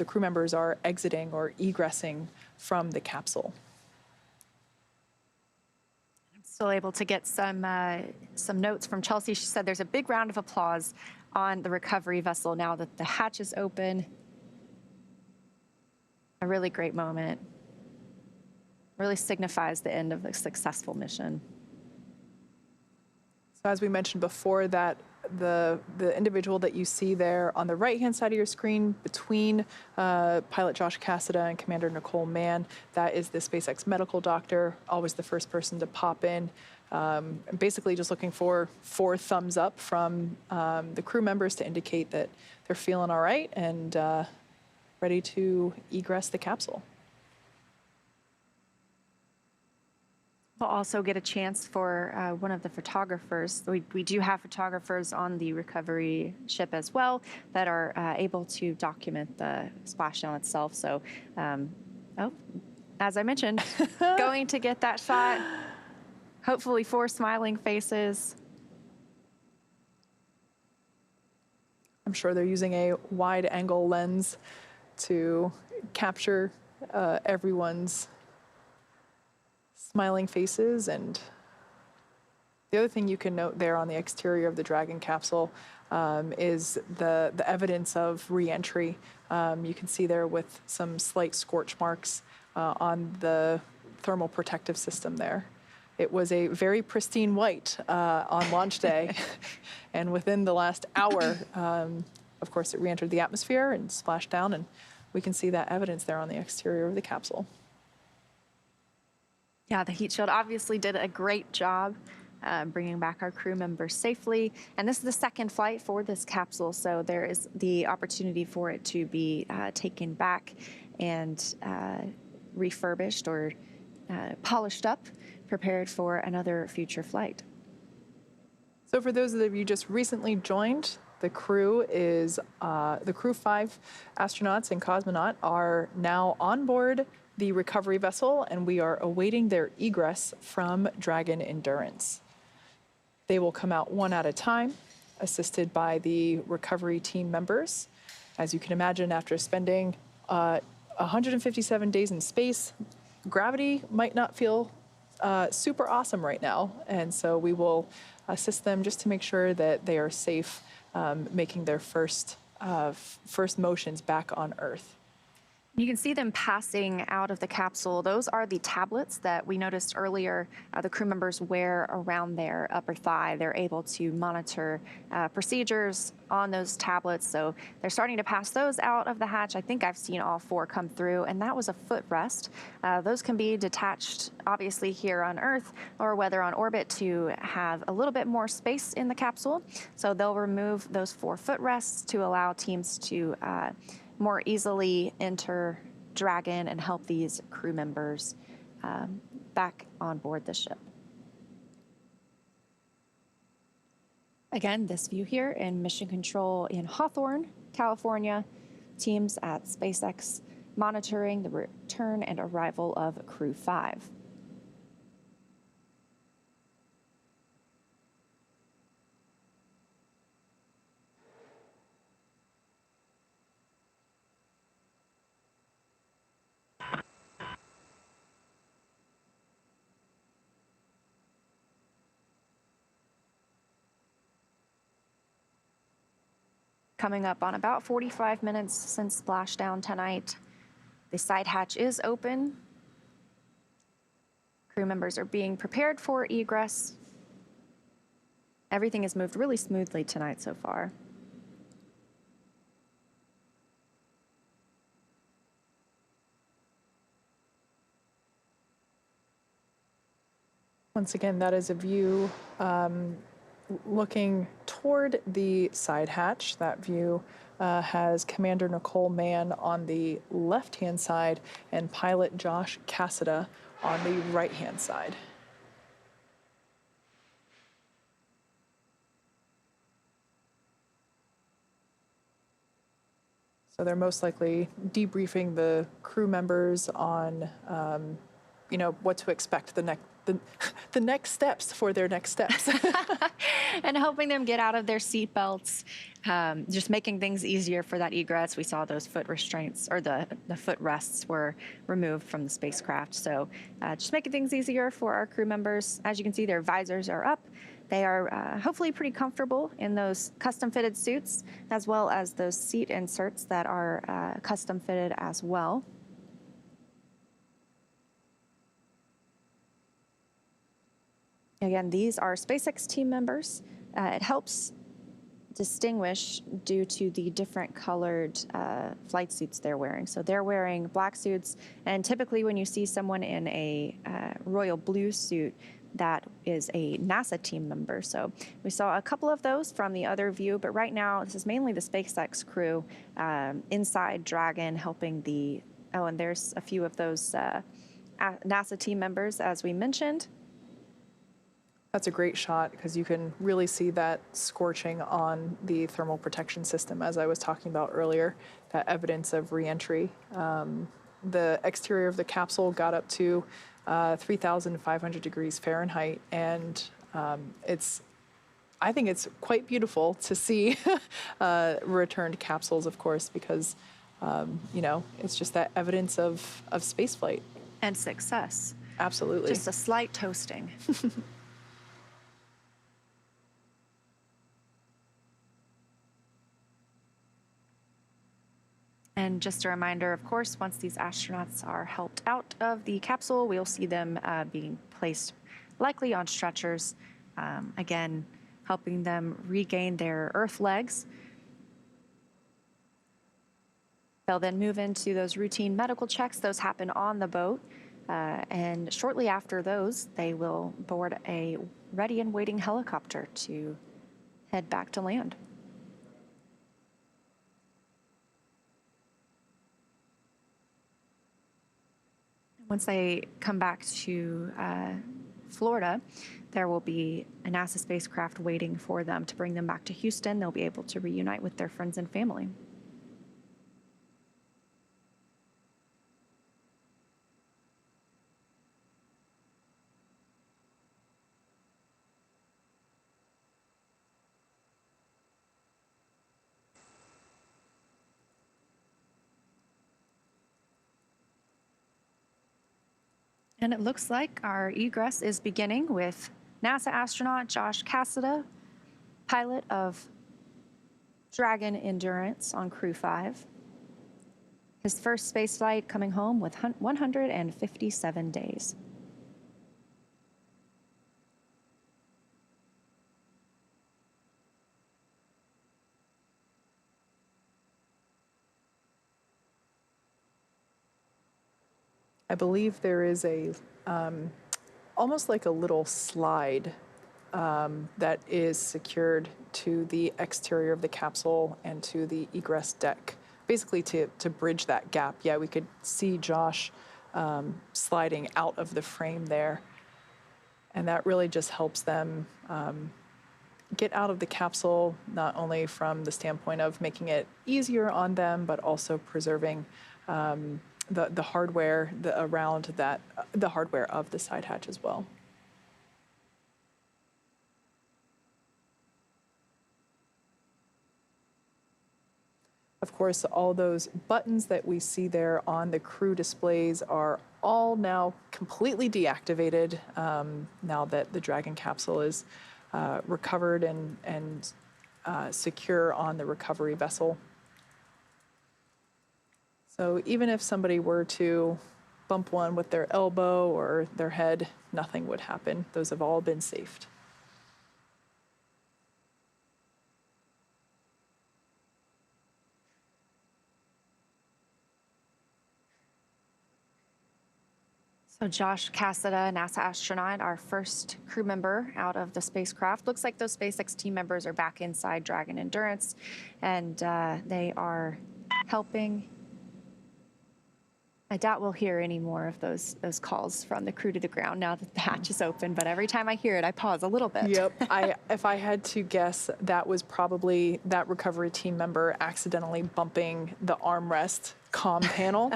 Speaker 6: crew members are exiting or egressing from the capsule.
Speaker 7: I'm still able to get some notes from Chelsea. She said there's a big round of applause on the recovery vessel now that the hatch is open. A really great moment. really signifies the end of a successful mission.
Speaker 6: So as we mentioned before, that the individual that you see there on the right-hand side of your screen between pilot Josh Cassada and Commander Nicole Mann, that is the SpaceX medical doctor, always the first person to pop in. Basically just looking for 4 thumbs up from the crew members to indicate that they're feeling all right and ready to egress the capsule.
Speaker 7: We'll also get a chance for one of the photographers. We do have photographers on the recovery ship as well that are able to document the splashdown itself. So, as I mentioned, going to get that shot. Hopefully 4 smiling faces.
Speaker 6: I'm sure they're using a wide angle lens to capture everyone's smiling faces. And the other thing you can note there on the exterior of the Dragon capsule is the evidence of re-entry. You can see there with some slight scorch marks on the thermal protective system there. It was a very pristine white on launch day, and within the last hour, of course, it re-entered the atmosphere and splashed down, and we can see that evidence there on the exterior of the capsule.
Speaker 7: Yeah, the heat shield obviously did a great job bringing back our crew members safely, and this is the second flight for this capsule, so there is the opportunity for it to be taken back and refurbished or polished up, prepared for another future flight.
Speaker 6: So for those of you just recently joined, the crew is, the crew 5 astronauts and cosmonaut are now on board the recovery vessel, and we are awaiting their egress from Dragon Endurance. They will come out one at a time, assisted by the recovery team members. As you can imagine, after spending 157 days in space, gravity might not feel super awesome right now, and so we will assist them just to make sure that they are safe, making their first motions back on Earth.
Speaker 7: You can see them passing out of the capsule. Those are the tablets that we noticed earlier the crew members wear around their upper thigh. They're able to monitor procedures on those tablets. So they're starting to pass those out of the hatch. I think I've seen all 4 come through, and that was a footrest. Those can be detached, obviously, here on Earth or whether on orbit to have a little bit more space in the capsule. So they'll remove those 4 footrests to allow teams to more easily enter Dragon and help these crew members back on board the ship. Again, this view here in Mission Control in Hawthorne, California, teams at SpaceX monitoring the return and arrival of Crew 5. Coming up on about 45 minutes since splashdown tonight. The side hatch is open. Crew members are being prepared for egress. Everything has moved really smoothly tonight so far.
Speaker 6: Once again, that is a view looking toward the side hatch. That view has Commander Nicole Mann on the left-hand side and pilot Josh Cassada on the right-hand side. So they're most likely debriefing the crew members on, you know, what to expect the next steps for their next steps.
Speaker 7: And helping them get out of their seat belts, just making things easier for that egress. We saw those foot restraints, or the foot rests were removed from the spacecraft. So just making things easier for our crew members. As you can see, their visors are up. They are hopefully pretty comfortable in those custom-fitted suits, as well as those seat inserts that are custom-fitted as well. Again, these are SpaceX team members. It helps distinguish due to the different colored flight suits they're wearing. So they're wearing black suits, and typically when you see someone in a royal blue suit, that is a NASA team member. So we saw a couple of those from the other view, but right now this is mainly the SpaceX crew inside Dragon helping the, oh, and there's a few of those NASA team members as we mentioned.
Speaker 6: That's a great shot because you can really see that scorching on the thermal protection system, as I was talking about earlier, that evidence of reentry. The exterior of the capsule got up to 3,500 degrees Fahrenheit, and I think it's quite beautiful to see returned capsules, of course, because, you know, it's just that evidence of spaceflight.
Speaker 7: And success.
Speaker 6: Absolutely.
Speaker 7: Just a slight toasting. And just a reminder, of course, once these astronauts are helped out of the capsule, we'll see them being placed likely on stretchers, again, helping them regain their Earth legs. They'll then move into those routine medical checks. Those happen on the boat. And shortly after those, they will board a ready and waiting helicopter to head back to land. Once they come back to Florida, there will be a NASA spacecraft waiting for them to bring them back to Houston. They'll be able to reunite with their friends and family. And it looks like our egress is beginning with NASA astronaut Josh Cassada, pilot of Dragon Endurance on Crew 5. His first space flight coming home with 157 days.
Speaker 6: I believe there is a almost like a little slide that is secured to the exterior of the capsule and to the egress deck, basically to bridge that gap. Yeah, we could see Josh sliding out of the frame there, and that really just helps them get out of the capsule, not only from the standpoint of making it easier on them, but also preserving the hardware around that, the hardware of the side hatch as well. Of course, all those buttons that we see there on the crew displays are all now completely deactivated now that the Dragon capsule is recovered and secure on the recovery vessel. So even if somebody were to bump one with their elbow or their head, nothing would happen. Those have all been safed.
Speaker 7: So Josh Cassada, NASA astronaut, our first crew member out of the spacecraft. Looks like those SpaceX team members are back inside Dragon Endurance, and they are helping. I doubt we'll hear any more of those calls from the crew to the ground now that the hatch is open, but every time I hear it, I pause a little bit.
Speaker 6: Yep. If I had to guess, that was probably that recovery team member accidentally bumping the armrest comm panel,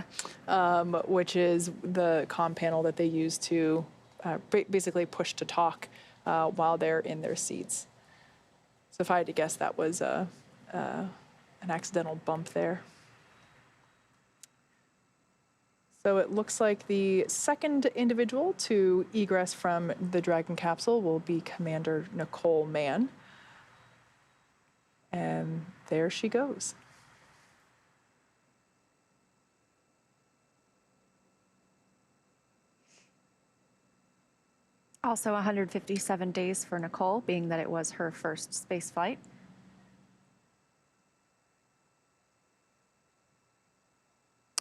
Speaker 6: which is the comm panel that they use to basically push to talk while they're in their seats. So if I had to guess, that was an accidental bump there. So it looks like the second individual to egress from the Dragon capsule will be Commander Nicole Mann. And there she goes.
Speaker 7: Also 157 days for Nicole, being that it was her first space flight.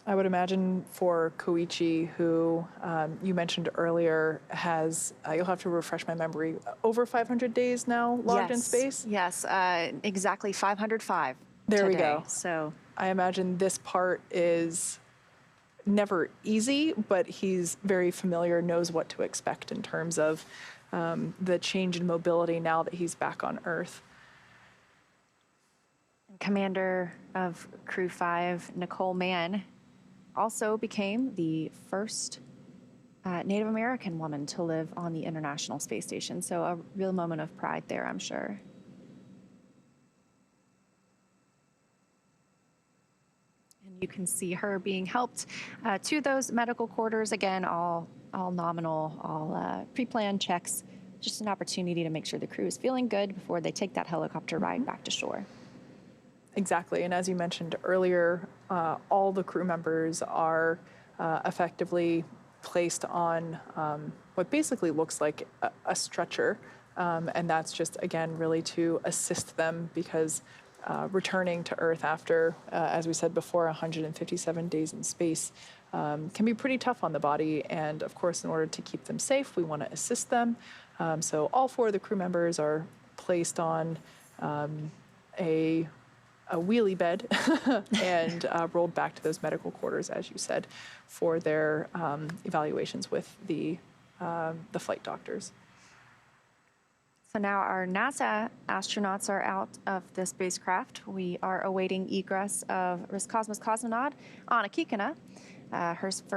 Speaker 6: I would imagine for Koichi, who you mentioned earlier, has, you'll have to refresh my memory, over 500 days now logged in space?
Speaker 7: Yes, exactly 505
Speaker 6: There
Speaker 7: today.
Speaker 6: we go.
Speaker 7: So
Speaker 6: I imagine this part is never easy, but he's very familiar, knows what to expect in terms of the change in mobility now that he's back on Earth.
Speaker 7: Commander of Crew 5, Nicole Mann, also became the first Native American woman to live on the International Space Station. So a real moment of pride there, I'm sure. And you can see her being helped to those medical quarters. Again, all nominal, all pre-planned checks. Just an opportunity to make sure the crew is feeling good before they take that helicopter ride back to shore.
Speaker 6: Exactly, and as you mentioned earlier, all the crew members are effectively placed on what basically looks like a stretcher, and that's just, again, really to assist them because returning to Earth after, as we said before, 157 days in space can be pretty tough on the body, and of course, in order to keep them safe, we want to assist them. So all 4 of the crew members are placed on a wheelie bed and rolled back to those medical quarters, as you said, for their evaluations with the flight doctors.
Speaker 7: So now our NASA astronauts are out of the spacecraft. We are awaiting egress of Roscosmos cosmonaut Anna Kikina. Her first